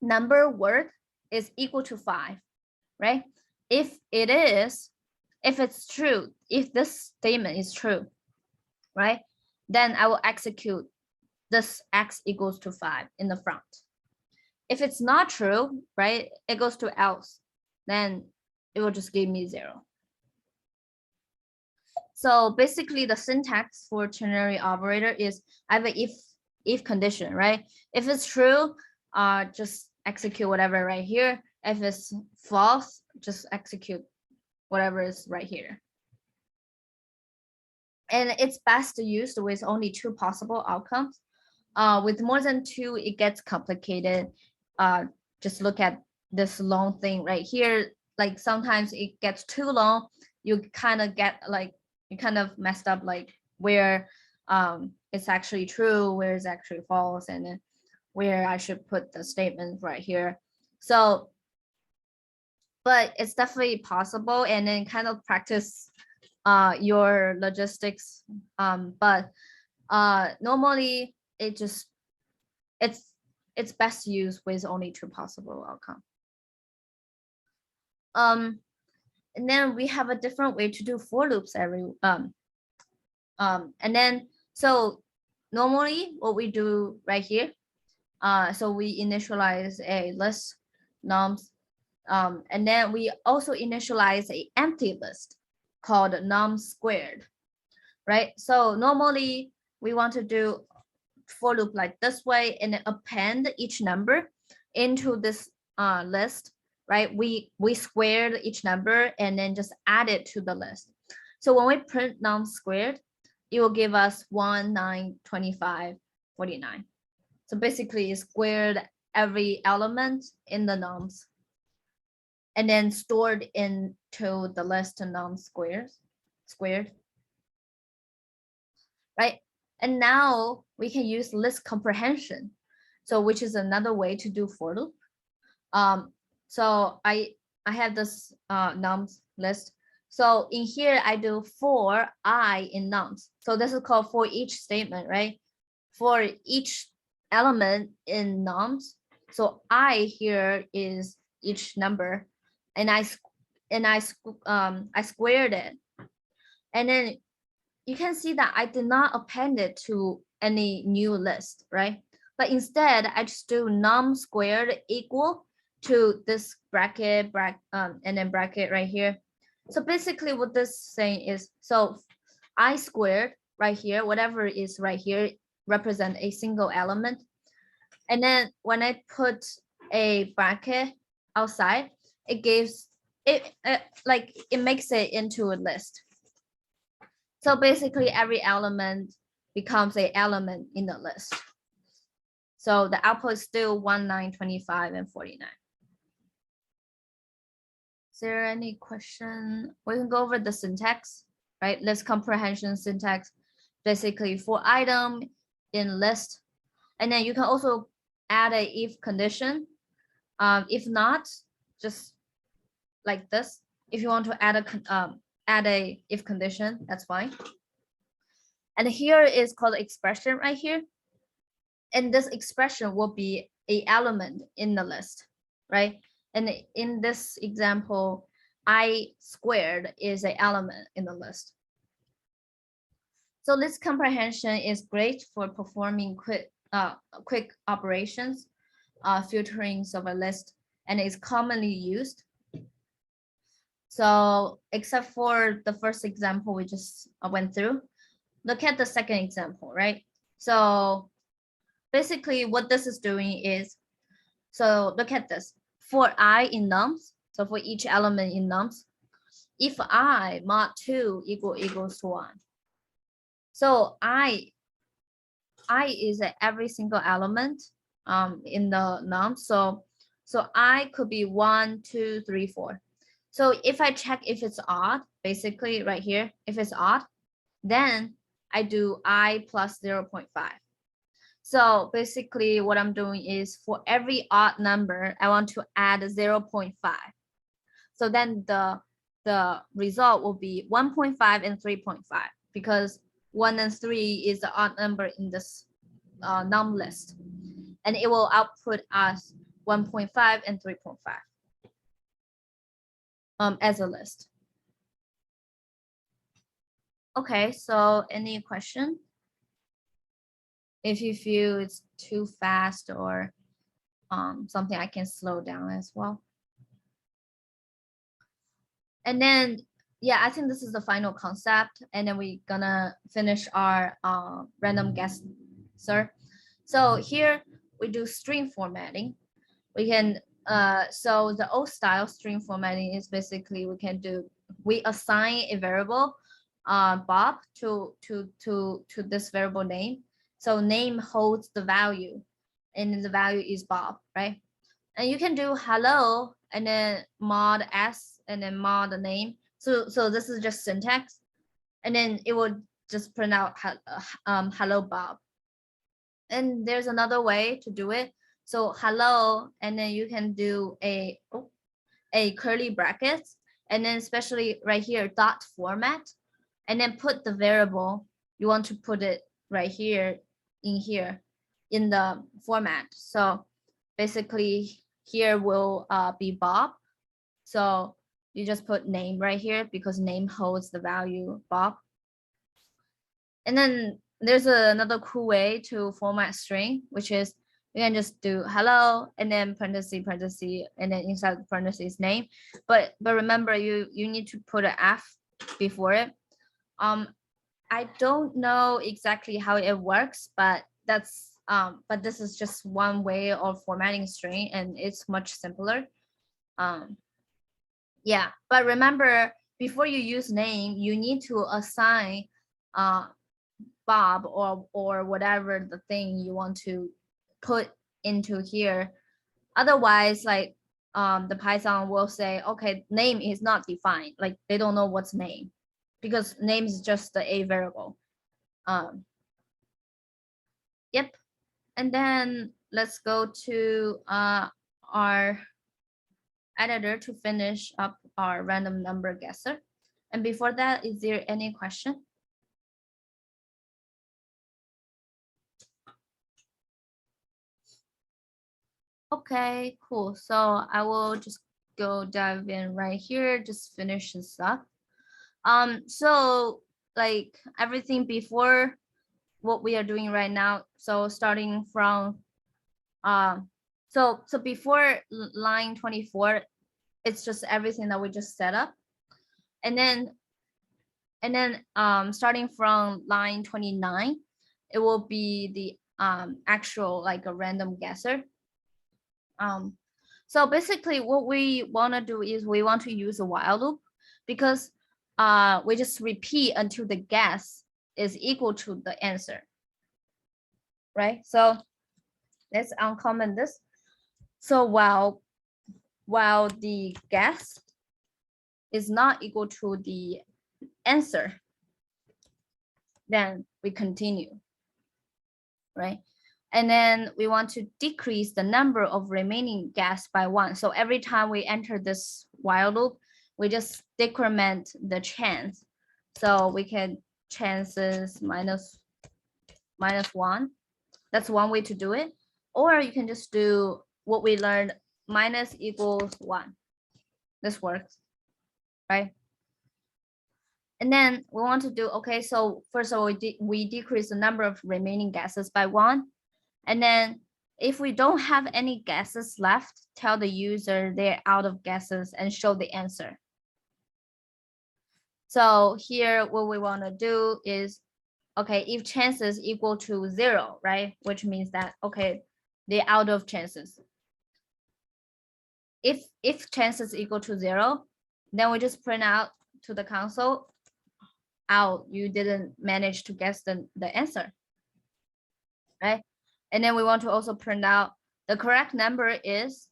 number word is equal to 5, right? If it's true, if this statement is true, right, then I will execute this x equals to 5 in the front. If it's not true, right, it goes to else, then it will just give me 0. So basically the syntax for ternary operator is I have a if condition, right? If it's true, just execute whatever right here. If it's false, just execute whatever is right here. And it's best used with only 2 possible outcomes. With more than 2, it gets complicated. Just look at this long thing right here. Like sometimes it gets too long. You kind of get like, you kind of messed up like where it's actually true, where it's actually false, and then where I should put the statement right here. So, but it's definitely possible, and then kind of practice your logistics. But normally it's best used with only 2 possible outcomes. And then we have a different way to do for loops and then so normally what we do right here, so we initialize a list nums, and then we also initialize a empty list called num squared, right? So normally we want to do for loop like this way and append each number into this list, right? We squared each number and then just add it to the list. So when we print num squared, it will give us 1, 9, 25, 49. So basically it squared every element in the nums and then stored into the list num squared, right? And now we can use list comprehension, so which is another way to do for loop. So I have this nums list. So in here I do for I in nums. So this is called for each statement, right? For each element in nums. So I here is each number, and I squared it, and then you can see that I did not append it to any new list, right? But instead, I just do num squared equal to this bracket, and then bracket right here. So basically what this saying is, so I squared right here, whatever is right here, represent a single element. And then when I put a bracket outside, it gives it like it makes it into a list. So basically every element becomes a element in the list. So the output is still 1, 9, 25, and 49. Is there any question? We can go over the syntax, right? List comprehension syntax, basically for item in list. And then you can also add a if condition. If not, just like this. If you want to add a if condition, that's fine. And here is called expression right here. And this expression will be a element in the list, right? And in this example, I squared is an element in the list. So list comprehension is great for performing quick operations, filtering of a list, and is commonly used. So except for the first example we just went through, look at the second example, right? So basically what this is doing is, so look at this. For I in nums, so for each element in nums, if I mod 2 equals to 1. So I is every single element in the num. So I could be 1, 2, 3, 4. So if I check if it's odd, basically right here, if it's odd, then I do I plus 0.5. So basically what I'm doing is for every odd number, I want to add 0.5. So then the result will be 1.5 and 3.5 because 1 and 3 is the odd number in this num list. And it will output us 1.5 and 3.5 as a list. Okay, so any question? If you feel it's too fast or something, I can slow down as well. And then, yeah, I think this is the final concept. And then we're gonna finish our random guesser. So here we do string formatting. We can, so the old style string formatting is basically we assign a variable Bob to this variable name. So name holds the value and the value is Bob, right? And you can do hello and then mod s and then mod the name. So this is just syntax, and then it will just print out hello Bob. And there's another way to do it. So hello, and then you can do a curly brackets, and then especially right here dot format, and then put the variable you want to put it right here in the format. So basically here will be Bob. So you just put name right here because name holds the value Bob. And then there's another cool way to format string, which is you can just do hello and then parenthesis, and then inside the parenthesis name. But remember you need to put an F before it. I don't know exactly how it works, but this is just one way of formatting string and it's much simpler. Yeah, but remember before you use name, you need to assign Bob or whatever the thing you want to put into here. Otherwise, like the Python will say, okay, name is not defined. Like they don't know what's name because name is just a variable. Yep. And then let's go to our editor to finish up our random number guesser. And before that, is there any question? Okay, cool. So I will just go dive in right here, just finish this up. So like everything before what we are doing right now. So starting from so before line 24, it's just everything that we just set up. And then starting from line 29, it will be the actual like a random guesser. So basically what we want to do is we want to use a while loop because we just repeat until the guess is equal to the answer, right? So let's uncomment this. So while the guess is not equal to the answer, then we continue, right? And then we want to decrease the number of remaining guess by 1. So every time we enter this while loop, we just decrement the chance. So we can chances minus 1. That's one way to do it. Or you can just do what we learned, minus equals 1. This works, right? And then we want to do, okay, so first of all, we decrease the number of remaining guesses by 1. And then if we don't have any guesses left, tell the user they're out of guesses and show the answer. So here, what we want to do is, okay, if chances equal to 0, right? Which means that, okay, they're out of chances. If chances equal to 0, then we just print out to the console, out, you didn't manage to guess the answer, right? And then we want to also print out the correct number is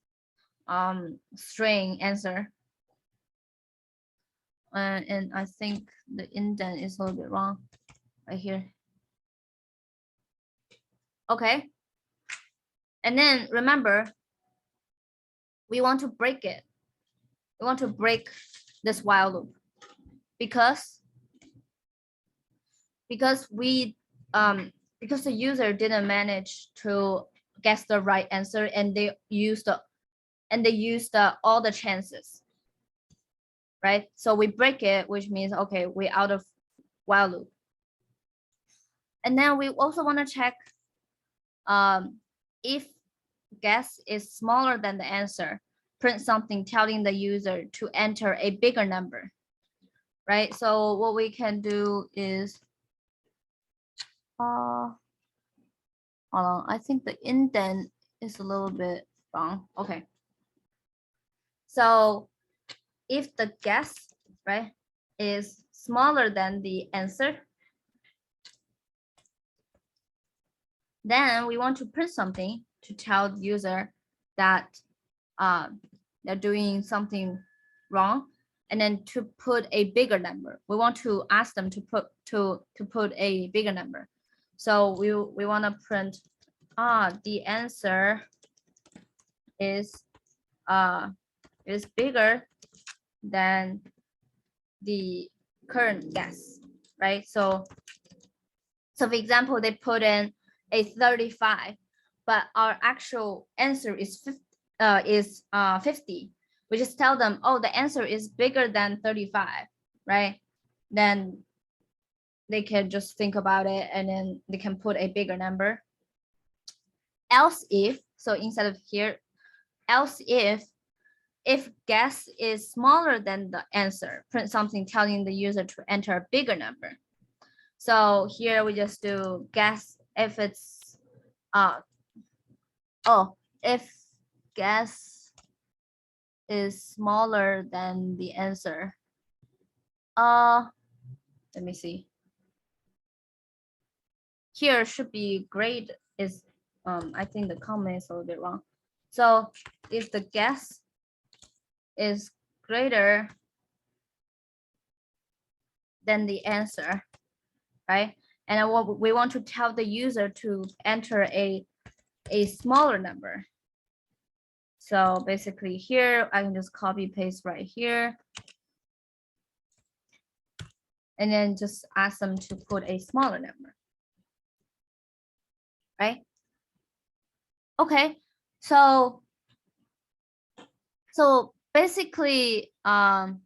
string answer. And I think the indent is a little bit wrong right here. Okay. And then remember, we want to break it. We want to break this while loop because the user didn't manage to guess the right answer, and they used all the chances, right? So we break it, which means, okay, we're out of while loop. And then we also want to check if guess is smaller than the answer, print something telling the user to enter a bigger number, right? So what we can do is, hold on, I think the indent is a little bit wrong. Okay. So if the guess, right, is smaller than the answer, then we want to print something to tell the user that they're doing something wrong, and then to put a bigger number. We want to ask them to put a bigger number. So we want to print the answer is bigger than the current guess, right? So for example, they put in a 35, but our actual answer is 50. We just tell them, oh, the answer is bigger than 35, right? Then they can just think about it, and then they can put a bigger number. Else if, so instead of here, else if guess is smaller than the answer, print something telling the user to enter a bigger number. So here we just do guess if it's if guess is smaller than the answer. Let me see. Here should be grade is I think the comment is a little bit wrong. So if the guess is greater than the answer, right? And we want to tell the user to enter a smaller number. So basically here, I can just copy paste right here. And then just ask them to put a smaller number, right? Okay, so basically, right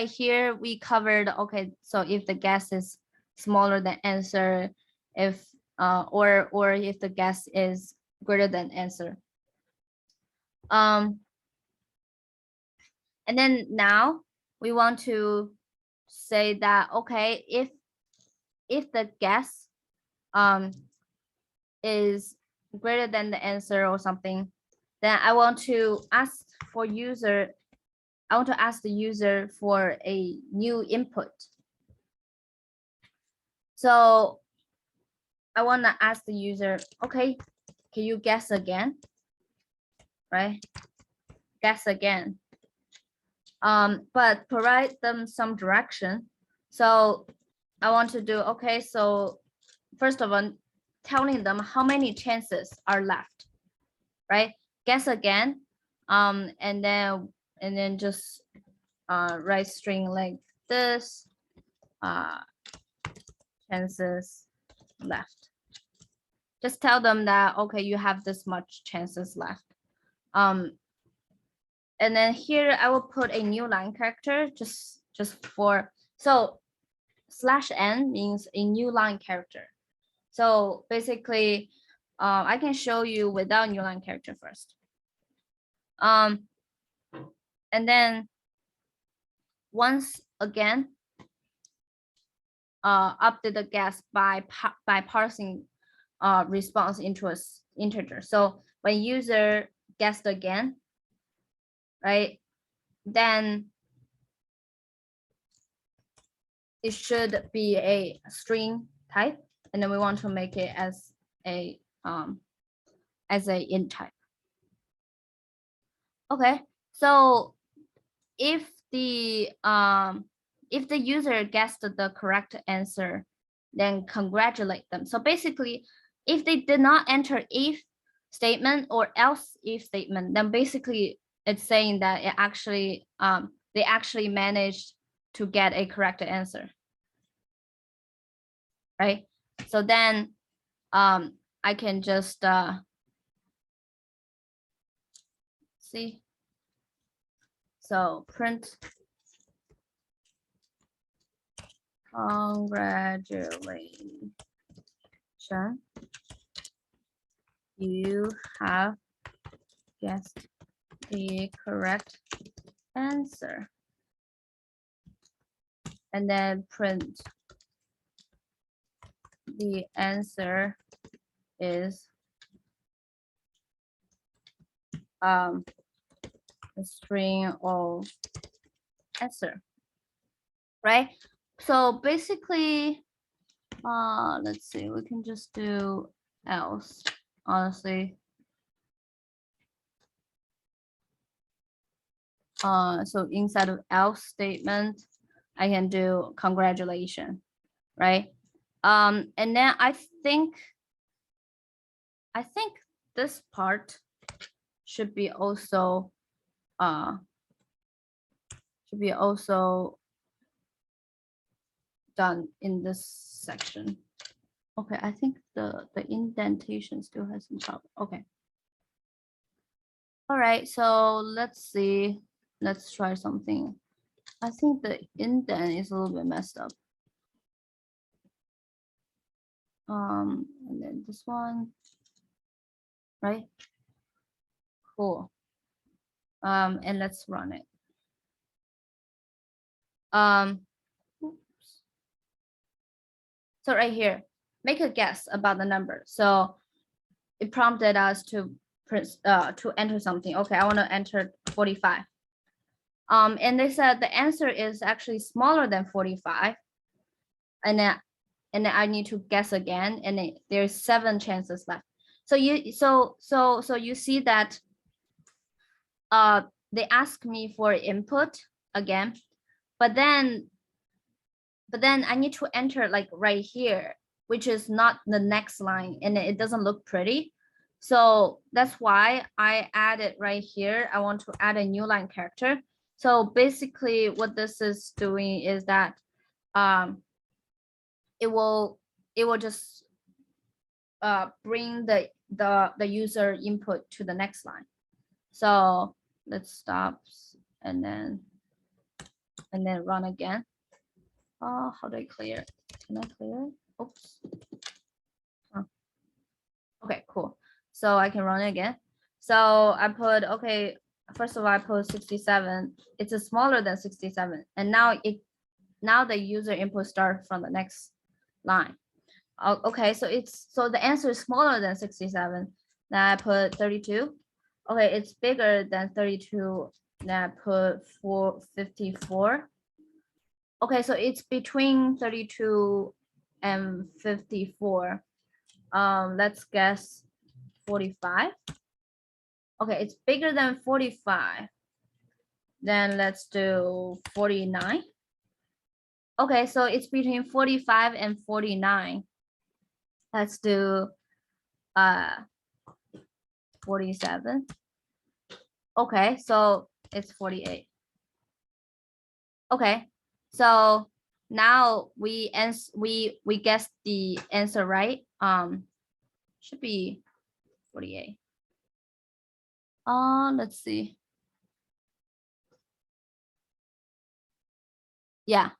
here we covered, okay, so if the guess is smaller than answer, if or if the guess is greater than answer. And then now we want to say that, okay, if the guess is greater than the answer or something, then I want to ask the user for a new input. So I want to ask the user, okay, can you guess again? Right? Guess again. But provide them some direction. So I want to do, okay, so first of all, telling them how many chances are left, right? Guess again, and then just write string like this, chances left. Just tell them that, okay, you have this much chances left. And then here I will put a new line character just for, so /n means a new line character. So basically, I can show you without new line character first. And then once again, update the guess by parsing response into an integer. So when user guessed again, right, then it should be a string type, and then we want to make it as a int type. Okay, so if the user guessed the correct answer, then congratulate them. So basically, if they did not enter if statement or else if statement, then basically it's saying that it actually they actually managed to get a correct answer, right? So then I can just see. So print congratulations, you have guessed the correct answer. And then print the answer is a string of answer, right? So basically, let's see, we can just do else, honestly. So inside of else statement, I can do congratulations, right? And then I think this part should be also done in this section. Okay, I think the indentation still has some trouble. Okay. All right, so let's see. Let's try something. I think the indent is a little bit messed up. And then this one, right? Cool. And let's run it. Oops. So right here, make a guess about the number. So it prompted us to enter something. Okay, I want to enter 45. And they said the answer is actually smaller than 45. And then I need to guess again, and there's 7 chances left. So you see that they ask me for input again, but then I need to enter like right here, which is not the next line, and it doesn't look pretty. So that's why I added right here. I want to add a new line character. So basically what this is doing is that it will just bring the user input to the next line. So let's stop and then run again. Oh, how do I clear? Can I clear? Oops. Huh. Okay, cool. So I can run it again. So I put, okay, first of all, I put 67. It's smaller than 67. And now the user input start from the next line. Okay, so the answer is smaller than 67. Then I put 32. Okay, it's bigger than 32. Then I put 54. Okay, so it's between 32 and 54. Let's guess 45. Okay, it's bigger than 45. Then let's do 49. Okay, so it's between 45 and 49. Let's do 47. Okay, so it's 48. Okay, so now we guessed the answer right. Should be 48. Let's see. Yeah.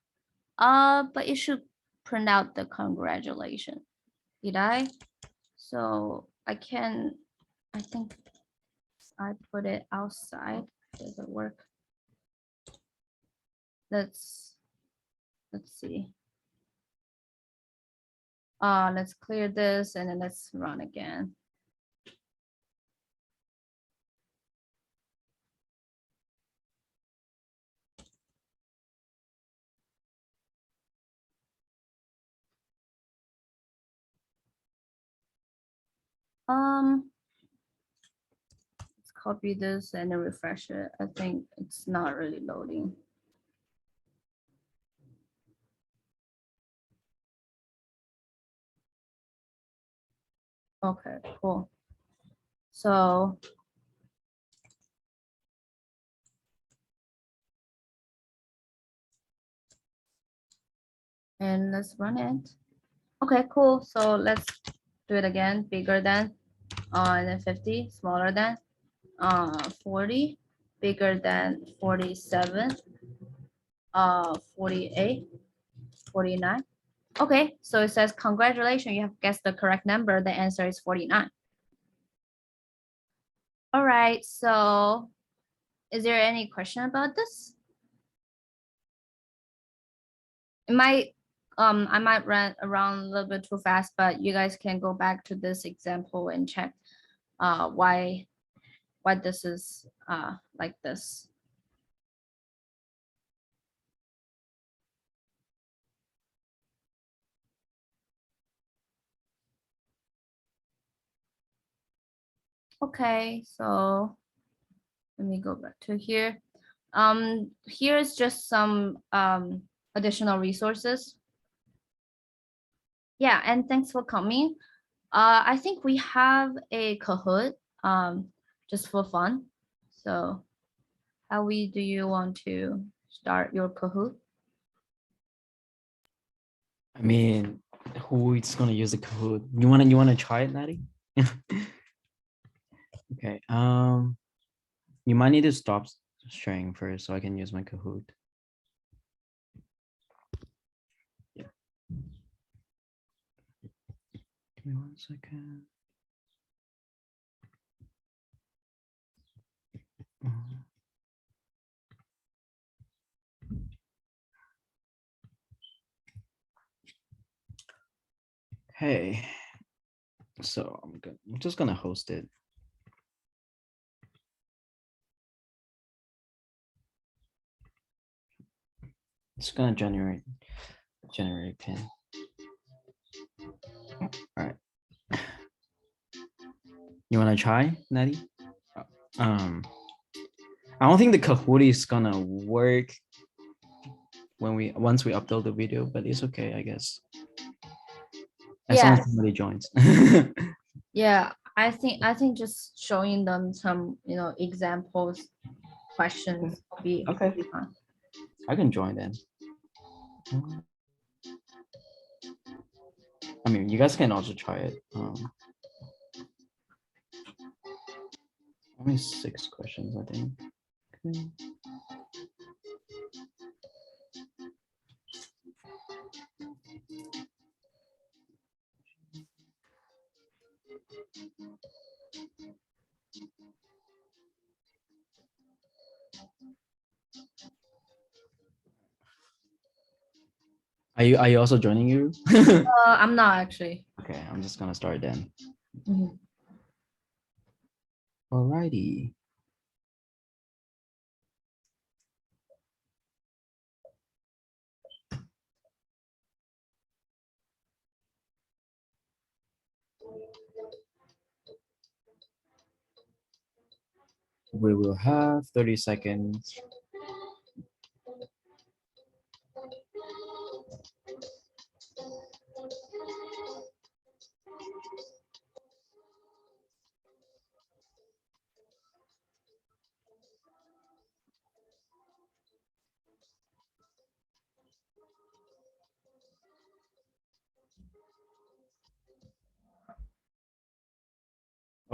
But it should print out the congratulation. Did I? So I think I put it outside. Does it work? Let's see. Let's clear this and then let's run again. Let's copy this and then refresh it. I think it's not really loading. Okay, cool. So and let's run it. Okay, cool. So let's do it again. Bigger than and then 50, smaller than 40, bigger than 47, 48, 49. Okay, so it says congratulations, you have guessed the correct number. The answer is 49. All right, so is there any question about this? I might run around a little bit too fast, but you guys can go back to this example and check why this is like this. Okay, so let me go back to here. Here's just some additional resources. Yeah, and thanks for coming. I think we have a Kahoot just for fun. So how do you want to start your Kahoot? I mean, who is gonna use the Kahoot? You wanna try it, Natty? Okay. You might need to stop sharing first so I can use my Kahoot. Yeah. Give me 1 second. Okay. So I'm just gonna host it. It's gonna generate pin. All right. You wanna try, Natty? I don't think the Kahoot is gonna work once we upload the video, but it's okay, I guess. As long as somebody joins. Yeah, I think just showing them some examples questions will be Okay. fun. I can join then. I mean, you guys can also try it. Only 6 questions, I think. Okay. Are you also joining you? I'm not actually. Okay, I'm just gonna start then. Mhm. Alrighty. We will have 30 seconds.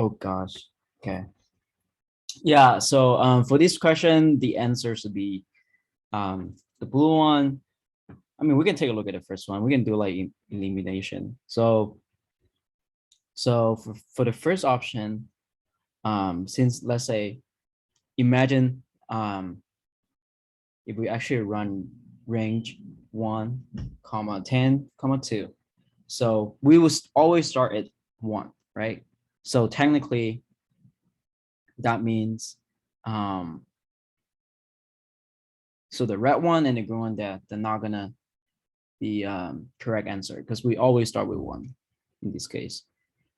Oh gosh. Okay. Yeah, so for this question, the answer should be the blue one. I mean, we can take a look at the first one. We can do like elimination. So for the first option, since let's say, imagine if we actually run range 1, comma 10, comma 2. So we will always start at 1, right? So technically, that means so the red one and the green one, they're not gonna be correct answer because we always start with 1 in this case.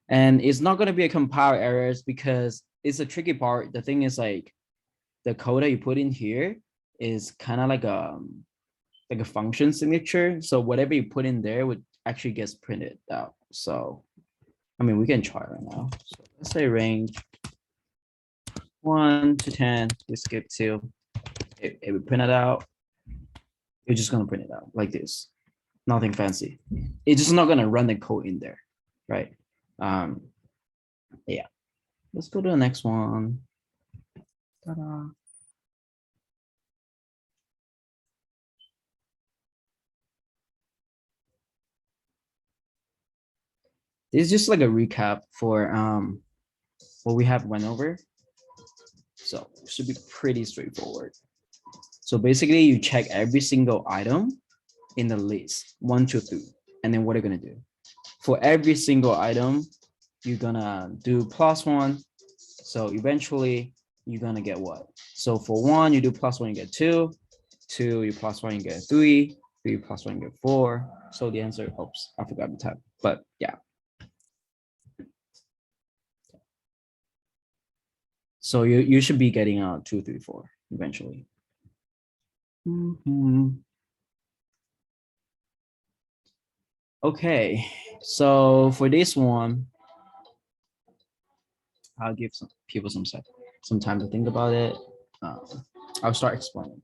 And it's not gonna be a compile errors because it's a tricky part. The thing is like the code that you put in here is kind of like a function signature. So whatever you put in there would actually gets printed out. So I mean, we can try right now. So let's say range 1 to 10, we skip 2. It would print it out. You're just gonna print it out like this. Nothing fancy. It's just not gonna run the code in there, right? Yeah. Let's go to the next one. Ta-da. This is just like a recap for what we have went over. So it should be pretty straightforward. So basically you check every single item in the list, 1, 2, 3. And then what are you gonna do? For every single item, you're gonna do +1. So eventually you're gonna get what? So for 1, you do +1, you get 2. 2, you +1, you get 3. 3 +1, you get 4. So the answer, oops, I forgot the type. But yeah. So you should be getting 2, 3, 4 eventually. Okay, so for this one, I'll give some people some time to think about it. I'll start explaining.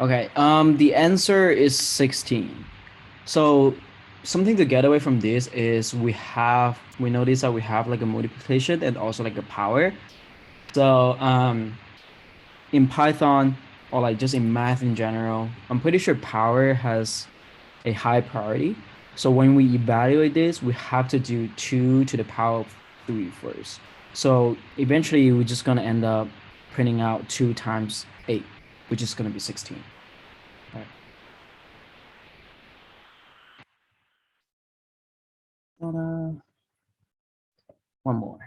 Okay, the answer is 16. So something to get away from this is we notice that we have like a multiplication and also like a power. So in Python or like just in math in general, I'm pretty sure power has a high priority. So when we evaluate this, we have to do 2 to the power of 3 first. So eventually we're just gonna end up printing out 2 times 8, which is gonna be 16. All right. One more.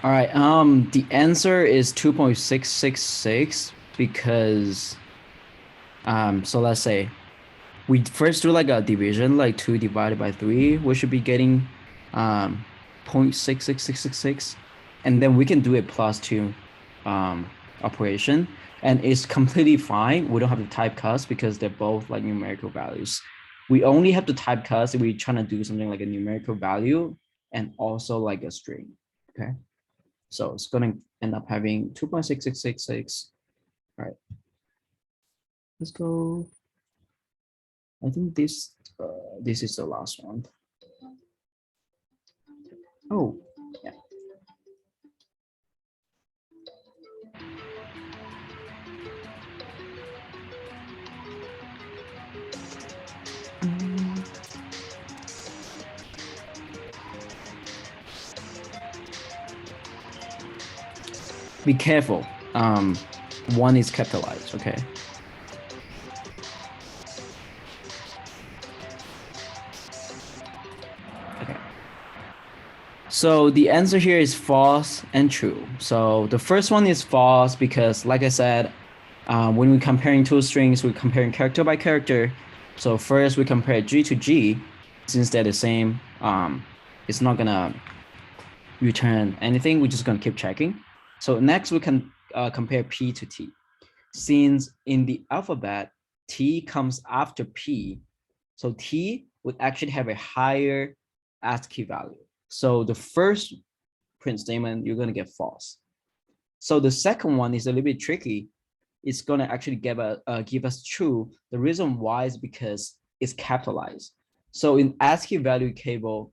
All right, the answer is 2.666 because, so let's say we first do like a division, like 2 divided by 3, we should be getting 0.66666, and then we can do a +2 operation, and it's completely fine. We don't have to typecast because they're both like numerical values. We only have to typecast if we're trying to do something like a numerical value and also like a string, okay? So it's going to end up having 2.6666. All right. Let's go. I think this is the last one. Oh, yeah. Be careful. One is capitalized, okay? Okay. So the answer here is false and true. So the first one is false because, like I said, when we're comparing two strings, we're comparing character by character. So first we compare G to G. Since they're the same, it's not gonna return anything. We're just gonna keep checking. So next we can compare P to T. Since in the alphabet, T comes after P, so T would actually have a higher ASCII value. So the first print statement, you're gonna get false. So the second one is a little bit tricky. It's gonna actually give us true. The reason why is because it's capitalized. So in ASCII value table,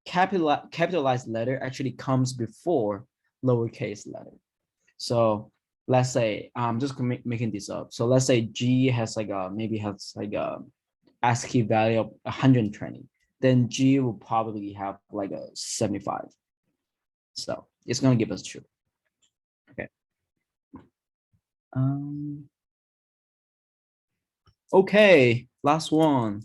capitalized letter actually comes before lowercase letter. So let's say I'm just making this up. So let's say G has like a maybe has like a ASCII value of 120. Then G will probably have like a 75. So it's gonna give us true. Okay. Okay, last one.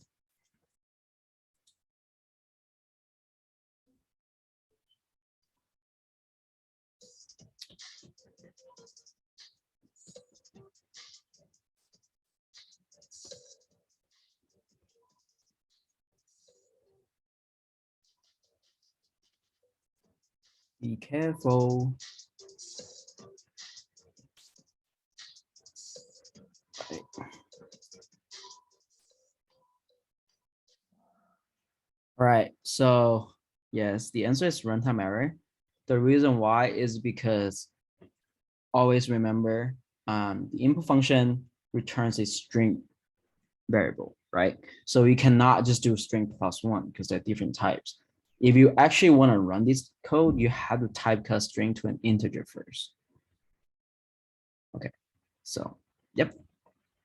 Be careful. Okay. All right, so yes, the answer is runtime error. The reason why is because always remember the input function returns a string variable, right? So you cannot just do string plus one because they're different types. If you actually want to run this code, you have to typecast string to an integer first. Okay, so yep.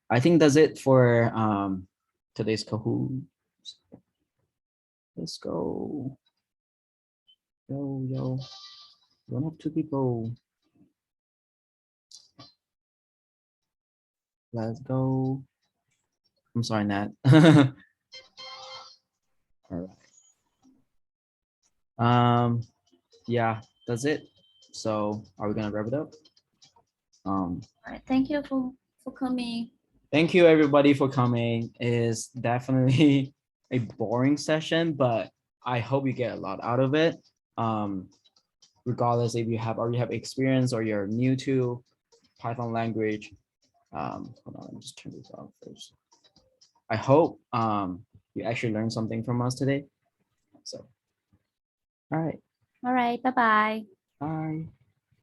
I think that's it for today's Kahoot. Let's go. Yo. One of two people. Let's go. I'm sorry, Nat. All right. Yeah, that's it. So are we gonna wrap it up? All right. Thank you for coming. Thank you everybody for coming. It's definitely a boring session, but I hope you get a lot out of it. Regardless if you already have experience or you're new to Python language. Hold on, let me just turn this off first. I hope you actually learned something from us today. So, all right. All right. Bye-bye. Bye.